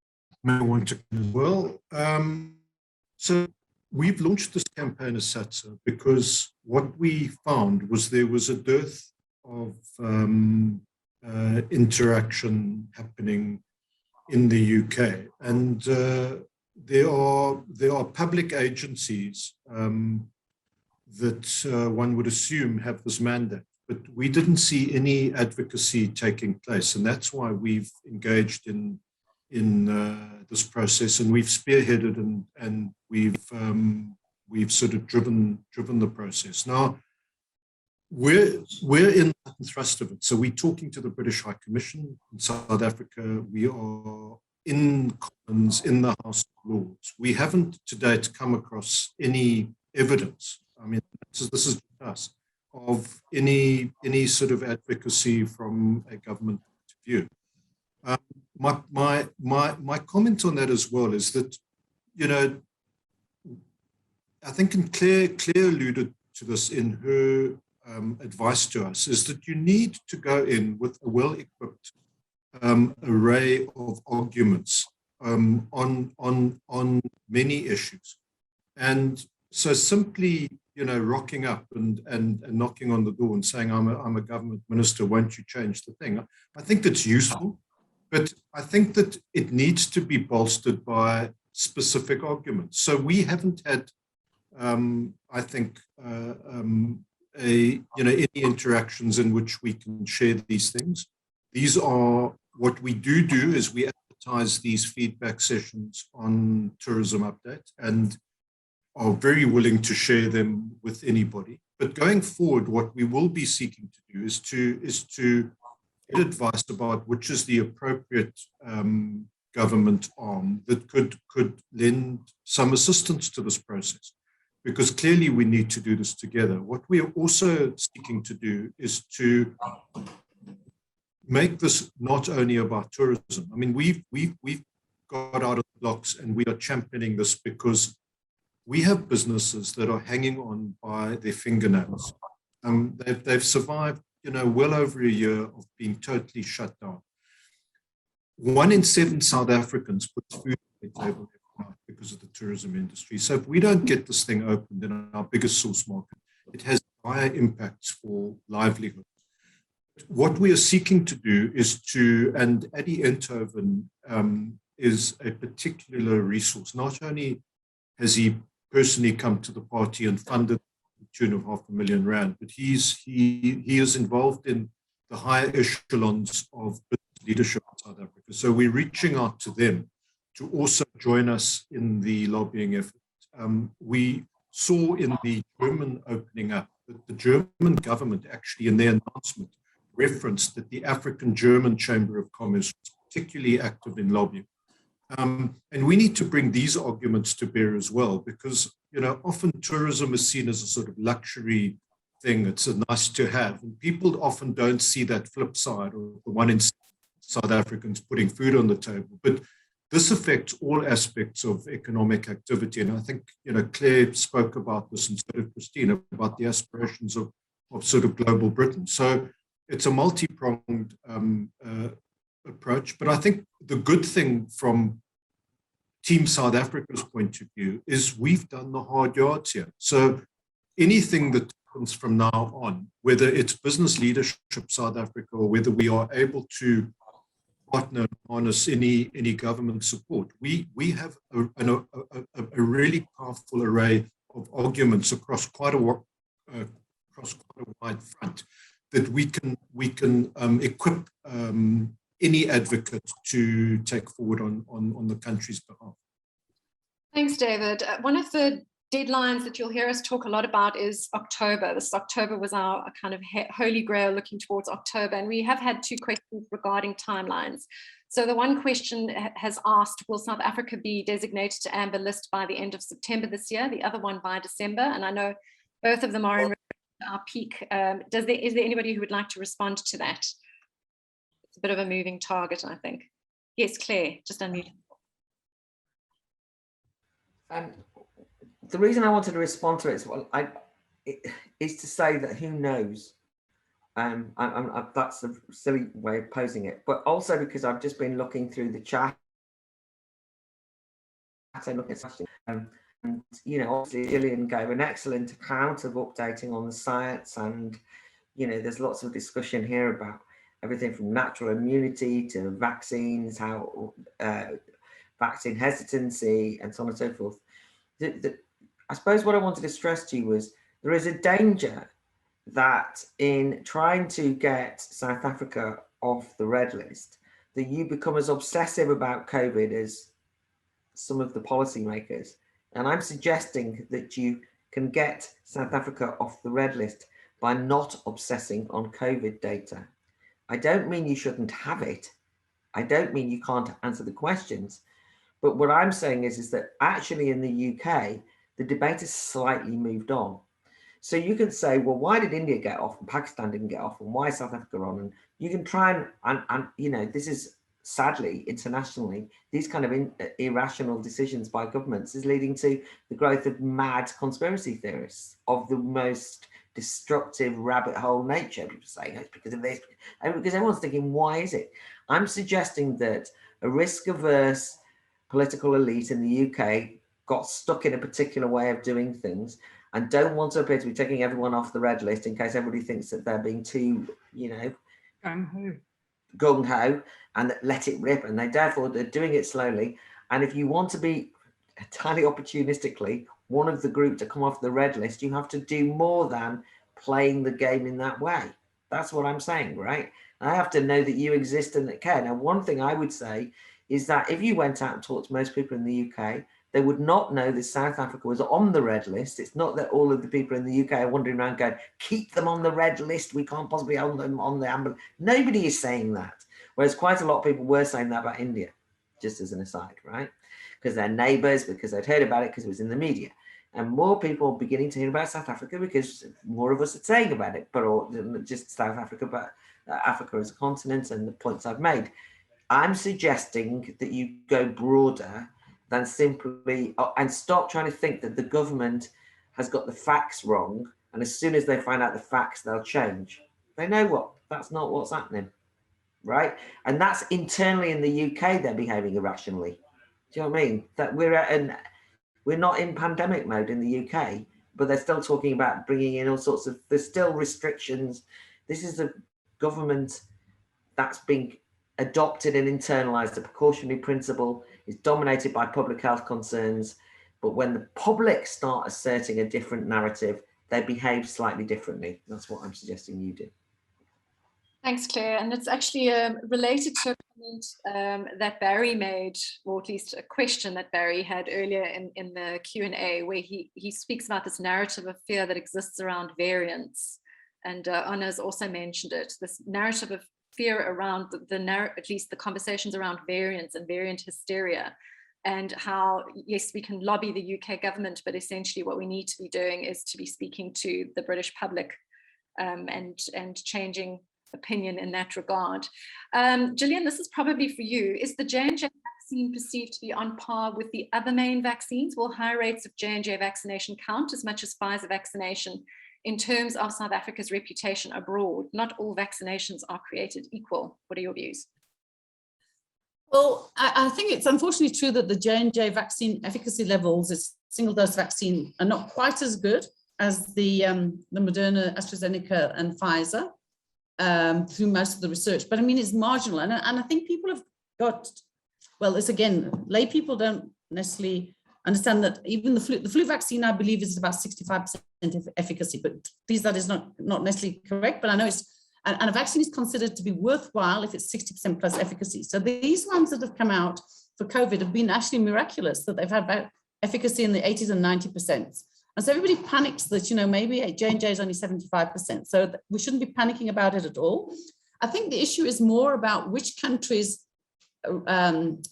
B: may want to as well. So we've launched this campaign as SATSA because what we found was there was a dearth of interaction happening in the UK, and there are public agencies that one would assume have this mandate, but we didn't see any advocacy taking place, and that's why we've engaged in this process, and we've spearheaded and we've sort of driven the process. Now we're in the thrust of it. So we're talking to the British High Commission in South Africa. We are in Commons, in the House of Lords. We haven't to date come across any evidence. I mean, this is us of any sort of advocacy from a government point of view. My comment on that as well is that, you know, I think Claire alluded to this in her advice to us is that you need to go in with a well-equipped array of arguments on many issues. And so simply, rocking up and knocking on the door and saying, I'm a government minister, won't you change the thing? I think that's useful, but I think that it needs to be bolstered by specific arguments. So we haven't had, I think, any interactions in which we can share these things. These are what we do is we advertise these feedback sessions on Tourism Update and are very willing to share them with anybody. But going forward, what we will be seeking to do is to get advice about which is the appropriate government arm that could lend some assistance to this process, because clearly we need to do this together. What we are also seeking to do is to make this not only about tourism. I mean, we've got out of the blocks and we are championing this because we have businesses that are hanging on by their fingernails. They've survived, well over a year of being totally shut down. 1 in 7 South Africans puts food on their table every night because of the tourism industry. So if we don't get this thing opened in our biggest source market, it has dire impacts for livelihood. What we are seeking to do is and Adi Enthoven is a particular resource. Not only has he personally come to the party and funded the tune of R500,000, but he is involved in the higher echelons of leadership in South Africa. So we're reaching out to them to also join us in the lobbying effort. We saw in the German opening up that the German government actually in their announcement referenced that the African German Chamber of Commerce was particularly active in lobbying. And we need to bring these arguments to bear as well, because often tourism is seen as a sort of luxury thing. It's a nice to have, and people often don't see that flip side, or the 1 in 7 South Africans putting food on the table. But this affects all aspects of economic activity, and I think Claire spoke about this, and so did Christine, about the aspirations of sort of global Britain. So it's a multi-pronged approach, but I think the good thing from Team South Africa's point of view is we've done the hard yards here. So anything that happens from now on, whether it's business leadership South Africa or whether we are able to partner and harness any government support, we have a really powerful array of arguments across quite a wide front that we can equip any advocate to take forward on the country's behalf.
A: Thanks, David. One of the deadlines that you'll hear us talk a lot about is October. This October was our kind of holy grail, looking towards October, and we have had 2 questions regarding timelines. So the one question has asked, will South Africa be designated to amber list by the end of September this year? The other one by December, and I know both of them are in our peak. Is there anybody who would like to respond to that? It's a bit of a moving target, I think. Yes, Claire, just unmute.
D: The reason I wanted to respond to it is to say that who knows. That's a silly way of posing it, but also because I've just been looking through the chat and looking at and obviously Gillian gave an excellent account of updating on the science, and there's lots of discussion here about everything from natural immunity to vaccines, how vaccine hesitancy, and so on and so forth. I suppose what I wanted to stress to you was there is a danger that in trying to get South Africa off the red list, that you become as obsessive about COVID as some of the policymakers. And I'm suggesting that you can get South Africa off the red list by not obsessing on COVID data. I don't mean you shouldn't have it. I don't mean you can't answer the questions. But what I'm saying is that actually in the UK, the debate has slightly moved on. So you can say, well, why did India get off and Pakistan didn't get off, and why is South Africa on? And you can try and this is sadly internationally, these kind of irrational decisions by governments is leading to the growth of mad conspiracy theorists of the most destructive rabbit hole nature. People saying it's because of this, and because everyone's thinking, why is it? I'm suggesting that a risk-averse political elite in the UK got stuck in a particular way of doing things and don't want to appear to be taking everyone off the red list in case everybody thinks that they're being too, you know, gung-ho and let it rip, and they're doing it slowly. And if you want to be entirely opportunistically one of the group to come off the red list, you have to do more than playing the game in that way. That's what I'm saying, right? I have to know that you exist and that care. Now, one thing I would say is that if you went out and talked to most people in the UK, they would not know that South Africa was on the red list. It's not that all of the people in the UK are wandering around going, keep them on the red list. We can't possibly own them on the amber. Nobody is saying that. Whereas quite a lot of people were saying that about India, just as an aside, right? Because they're neighbours, because they'd heard about it, because it was in the media. And more people are beginning to hear about South Africa because more of us are saying about it, but not just South Africa, but Africa as a continent, and the points I've made. I'm suggesting that you go broader than simply, and stop trying to think that the government has got the facts wrong, and as soon as they find out the facts, they'll change. They know what, that's not what's happening, right? And that's internally in the UK, they're behaving irrationally. Do you know what I mean? That we're not in pandemic mode in the UK, but they're still talking about bringing in all sorts of, there's still restrictions. This is a government that's being adopted and internalized. The precautionary principle is dominated by public health concerns, but when the public start asserting a different narrative, they behave slightly differently. That's what I'm suggesting you do.
A: Thanks, Claire. And it's actually related to a comment that Barry made, or at least a question that Barry had earlier in the Q&A, where he speaks about this narrative of fear that exists around variants. And Anna's also mentioned it, this narrative of fear around at least the conversations around variants and variant hysteria, and how, yes, we can lobby the UK government, but essentially what we need to be doing is to be speaking to the British public and changing opinion in that regard. Gillian, this is probably for you. Is the J&J vaccine perceived to be on par with the other main vaccines? Will high rates of J&J vaccination count as much as Pfizer vaccination in terms of South Africa's reputation abroad? Not all vaccinations are created equal. What are your views?
E: Well, I think it's unfortunately true that the J&J vaccine efficacy levels, its single dose vaccine, are not quite as good as the Moderna, AstraZeneca and Pfizer through most of the research. But I mean, it's marginal. And I think people have got, well, it's again, lay people don't necessarily understand that even the flu vaccine, I believe, is about 65% efficacy, but please, that is not necessarily correct, but I know it's, and a vaccine is considered to be worthwhile if it's 60% plus efficacy. So these ones that have come out for COVID have been actually miraculous, that they've had efficacy in the 80s and 90%. And so everybody panics that, you know, maybe J&J is only 75%. So we shouldn't be panicking about it at all. I think the issue is more about which countries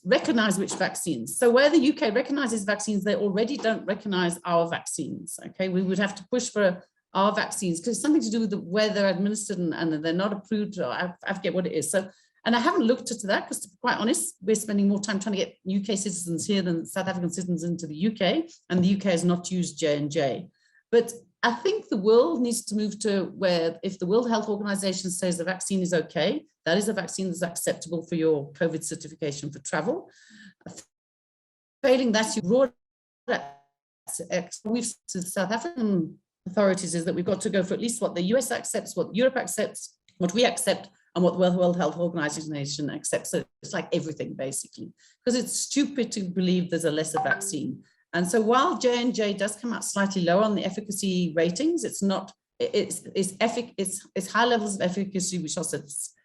E: recognize which vaccines. So where the UK recognizes vaccines, they already don't recognize our vaccines. Okay, we would have to push for our vaccines because it's something to do with where they're administered and they're not approved, or I forget what it is. So, and I haven't looked into that because, to be quite honest, we're spending more time trying to get UK citizens here than South African citizens into the UK, and the UK has not used J&J. But I think the world needs to move to where, if the World Health Organization says the vaccine is okay, that is a vaccine that's acceptable for your COVID certification for travel. Failing that, you broad we've to South African authorities is that we've got to go for at least what the US accepts, what Europe accepts, what we accept, and what the World Health Organization accepts. So it's like everything, basically, because it's stupid to believe there's a lesser vaccine. And so while J&J does come out slightly lower on the efficacy ratings, it's not, it's high levels of efficacy which are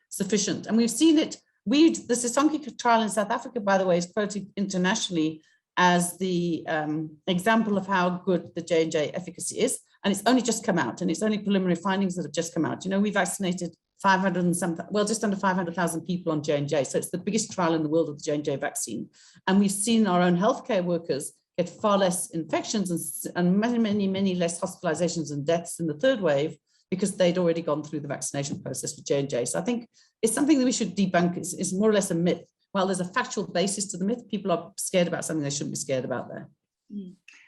E: sufficient. And we've seen it, the Sisonke trial in South Africa, by the way, is quoted internationally as the example of how good the J&J efficacy is. And it's only just come out, and it's only preliminary findings that have just come out. You know, we vaccinated 500 and something, well, just under 500,000 people on J&J. So it's the biggest trial in the world of the J&J vaccine. And we've seen our own healthcare workers get far less infections and many less hospitalizations and deaths in the third wave because they'd already gone through the vaccination process with J&J. So I think it's something that we should debunk. It's more or less a myth. While there's a factual basis to the myth, people are scared about something they shouldn't be scared about there.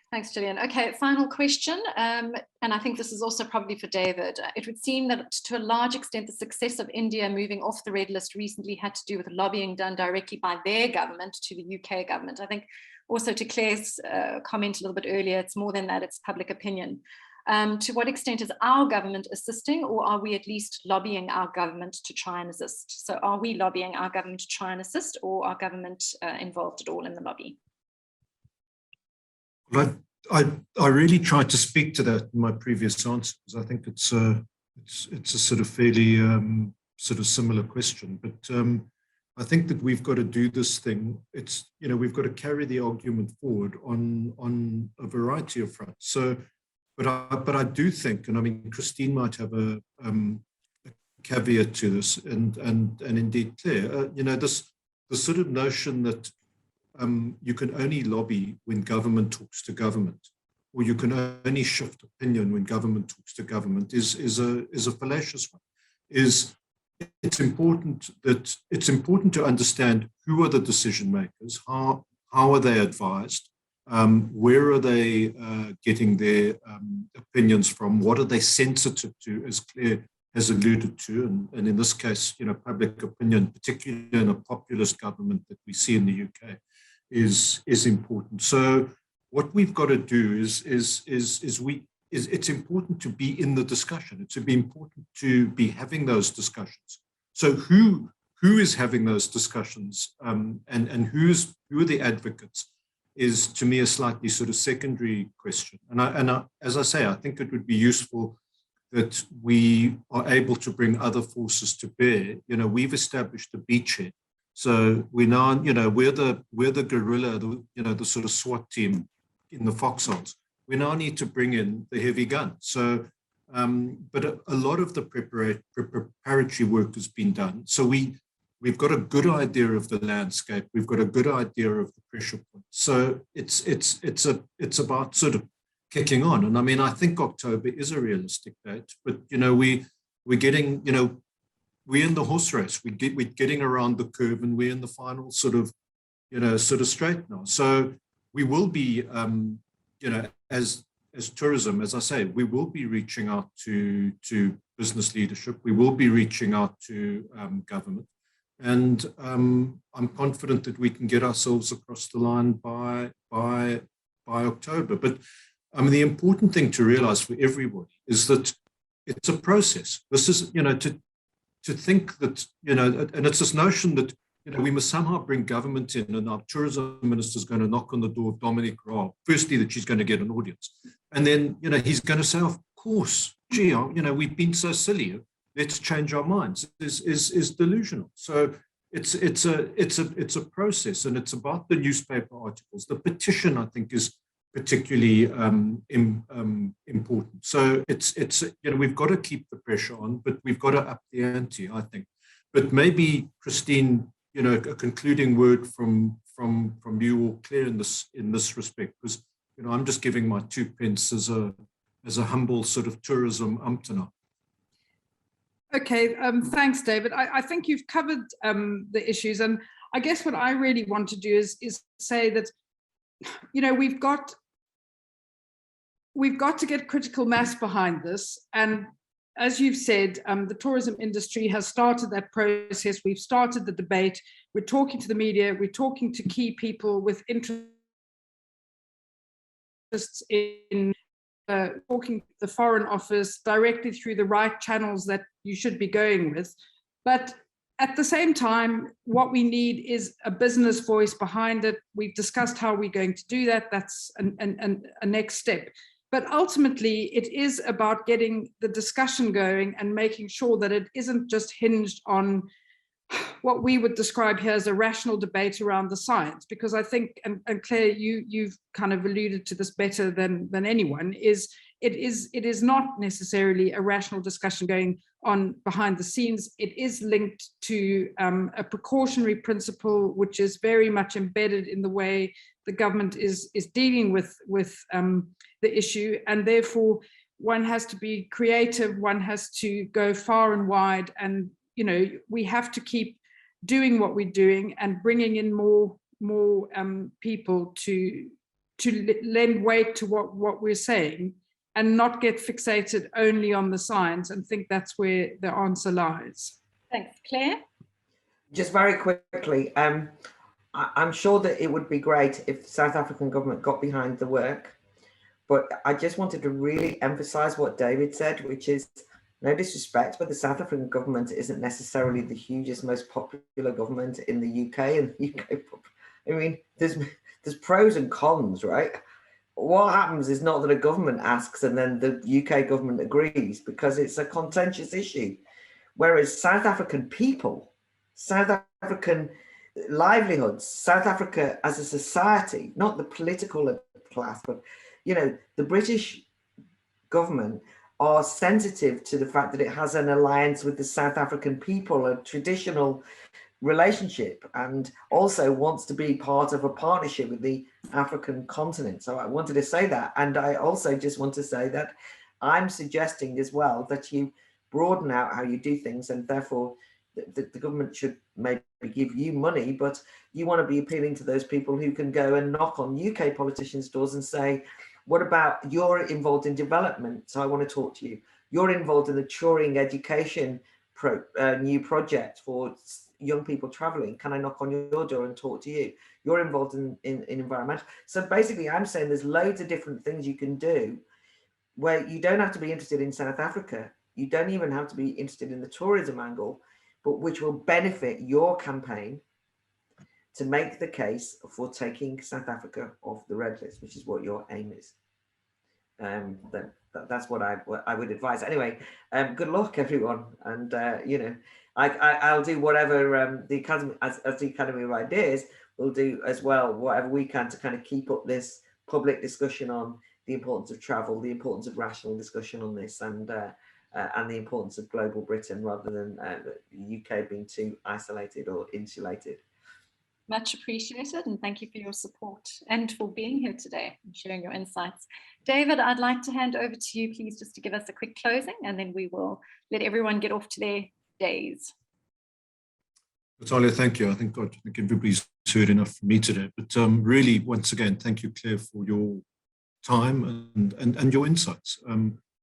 A: Thanks, Gillian. Okay, final question, and I think this is also probably for David. It would seem that to a large extent, the success of India moving off the red list recently had to do with lobbying done directly by their government to the UK government. I think also to Claire's comment a little bit earlier, it's more than that, it's public opinion. To what extent is our government assisting, or are we at least lobbying our government to try and assist? So are we lobbying our government to try and assist, or are government involved at all in the lobby?
B: Well, I really tried to speak to that in my previous answer, because I think it's a sort of fairly sort of similar question. But I think that we've got to do this thing. It's, you know, we've got to carry the argument forward on a variety of fronts. So, but I do think, and I mean, Christine might have a caveat to this, and indeed Claire, you know, the sort of notion that you can only lobby when government talks to government, or you can only shift opinion when government talks to government is a fallacious one. It's important to understand who are the decision makers, how are they advised, where are they getting their opinions from, what are they sensitive to, as Claire has alluded to, and in this case, you know, public opinion, particularly in a populist government that we see in the UK, is important. So what we've got to do is it's important to be in the discussion. It's important to be having those discussions. So who is having those discussions, and who are the advocates, is to me a slightly sort of secondary question. And as I say, I think it would be useful that we are able to bring other forces to bear. You know, we've established a beachhead. So we now, you know, we're the guerrilla, you know, the sort of SWAT team in the foxholes. We now need to bring in the heavy gun. So, but a lot of the preparatory work has been done. So we've got a good idea of the landscape. We've got a good idea of the pressure points. So it's about sort of kicking on. And I mean, I think October is a realistic date, but you know, we're getting, you know, we're in the horse race. We're getting around the curve, and we're in the final sort of, you know, sort of straight now. So we will be, you know, as tourism, as I say, we will be reaching out to business leadership. We will be reaching out to government, and I'm confident that we can get ourselves across the line by October. But I mean, the important thing to realize for everybody is that it's a process. This is, you know, to think that, you know, and it's this notion that, you know, we must somehow bring government in, and our tourism minister is going to knock on the door of Dominic Raab. Firstly, that she's going to get an audience. And then, you know, he's going to say, of course, gee, you know, we've been so silly. Let's change our minds. Is delusional. So it's a process, and it's about the newspaper articles. The petition, I think, is particularly important. So it's you know, we've got to keep the pressure on, but we've got to up the ante, I think. But maybe, Christine, you know, a concluding word from you or Claire in this respect, because, you know, I'm just giving my 2 pence as a humble sort of tourism umptana.
C: Okay, thanks, David. I think you've covered the issues, and I guess what I really want to do is say that, you know, we've got to get critical mass behind this. And as you've said, the tourism industry has started that process. We've started the debate. We're talking to the media. We're talking to key people with interests in talking to the Foreign Office directly through the right channels that you should be going with. But at the same time, what we need is a business voice behind it. We've discussed how we're going to do that. That's a next step. But ultimately, it is about getting the discussion going and making sure that it isn't just hinged on what we would describe here as a rational debate around the science. Because I think, and Claire, you've kind of alluded to this better than anyone, it is not necessarily a rational discussion going on behind the scenes. It is linked to a precautionary principle, which is very much embedded in the way the government is dealing with the issue, and therefore one has to be creative. One has to go far and wide, and you know, we have to keep doing what we're doing and bringing in more people to lend weight to what we're saying and not get fixated only on the science and think that's where the answer lies.
A: Thanks, Claire.
D: Just very quickly, I'm sure that it would be great if the South African government got behind the work, but I just wanted to really emphasize what David said, which is, no disrespect, but the South African government isn't necessarily the hugest, most popular government in the UK. And the UK, I mean, there's pros and cons, right? What happens is not that a government asks and then the UK government agrees, because it's a contentious issue. Whereas South African people, South African livelihoods, South Africa as a society, not the political class, but, you know, the British government are sensitive to the fact that it has an alliance with the South African people, a traditional relationship, and also wants to be part of a partnership with the African continent. So I wanted to say that. And I also just want to say that I'm suggesting as well that you broaden out how you do things, and therefore the government should maybe give you money, but you want to be appealing to those people who can go and knock on UK politicians' doors and say, what about, you're involved in development, so I want to talk to you. You're involved in the Turing education new project for young people traveling. Can I knock on your door and talk to you? You're involved in environmental. So basically, I'm saying there's loads of different things you can do where you don't have to be interested in South Africa. You don't even have to be interested in the tourism angle, but which will benefit your campaign to make the case for taking South Africa off the red list, which is what your aim is. That's what I would advise. Anyway, good luck, everyone. And, you know, I'll do whatever the Academy, as the Academy of Ideas, will do as well, whatever we can to kind of keep up this public discussion on the importance of travel, the importance of rational discussion on this, and the importance of global Britain rather than the UK being too isolated or insulated.
A: Much appreciated, and thank you for your support and for being here today and sharing your insights. David, I'd like to hand over to you, please, just to give us a quick closing, and then we will let everyone get off to their days.
B: Natalia, thank you. I think everybody's heard enough from me today. But really, once again, thank you, Claire, for your time and your insights.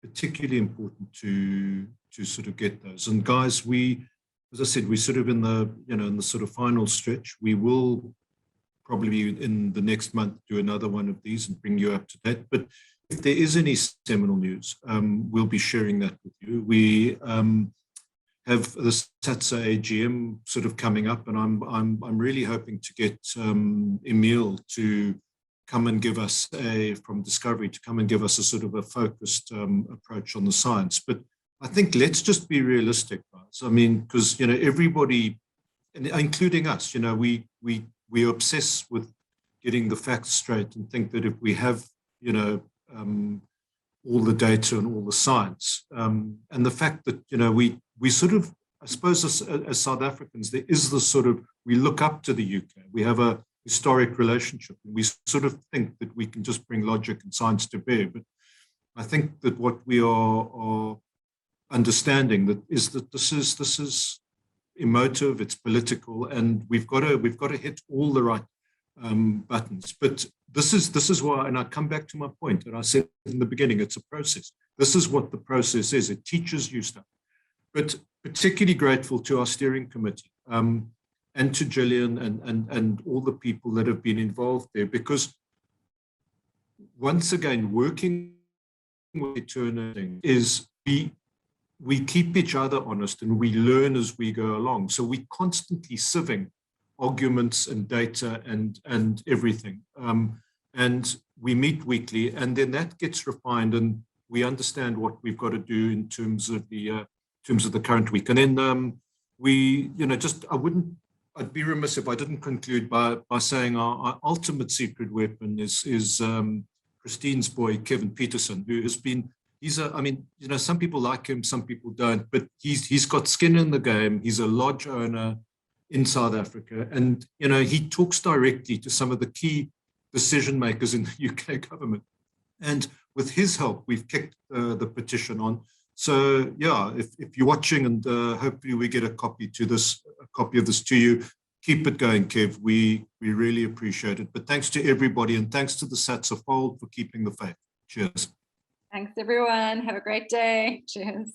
B: Particularly important to sort of get those. And guys, as I said, we're sort of in the sort of final stretch. We will probably in the next month do another one of these and bring you up to date. But if there is any seminal news, we'll be sharing that with you. We have the SATSA AGM sort of coming up, and I'm really hoping to get Emil to come and give us from Discovery to come and give us a sort of a focused approach on the science. But I think let's just be realistic, guys. I mean, because, you know, everybody, including us, you know, we obsess with getting the facts straight and think that if we have, you know, all the data and all the science, and the fact that, you know, we sort of, I suppose as South Africans, there is this sort of, we look up to the UK. We have a historic relationship. We sort of think that we can just bring logic and science to bear. But I think that what we are understanding that is that this is emotive, it's political, and we've got to hit all the right buttons. But this is why, and I come back to my point that I said in the beginning, it's a process. This is what the process is. It teaches you stuff. But particularly grateful to our steering committee and to Gillian and all the people that have been involved there, because once again, working with Eterna is we keep each other honest and we learn as we go along. So we constantly sieving arguments and data and everything. And we meet weekly, and then that gets refined and we understand what we've got to do in terms of the current week. And then we, you know, I'd be remiss if I didn't conclude by saying our ultimate secret weapon is Christine's boy, Kevin Peterson, who has been, I mean, you know, some people like him, some people don't, but he's got skin in the game. He's a lodge owner in South Africa. And, you know, he talks directly to some of the key decision makers in the UK government. And with his help, we've kicked the petition on. So, yeah, if you're watching, and hopefully we get a copy of this to you, Keep it going, Kev. We really appreciate it. But thanks to everybody, and thanks to the SATSA Fold for keeping the faith. Cheers.
A: Thanks, everyone. Have a great day. Cheers.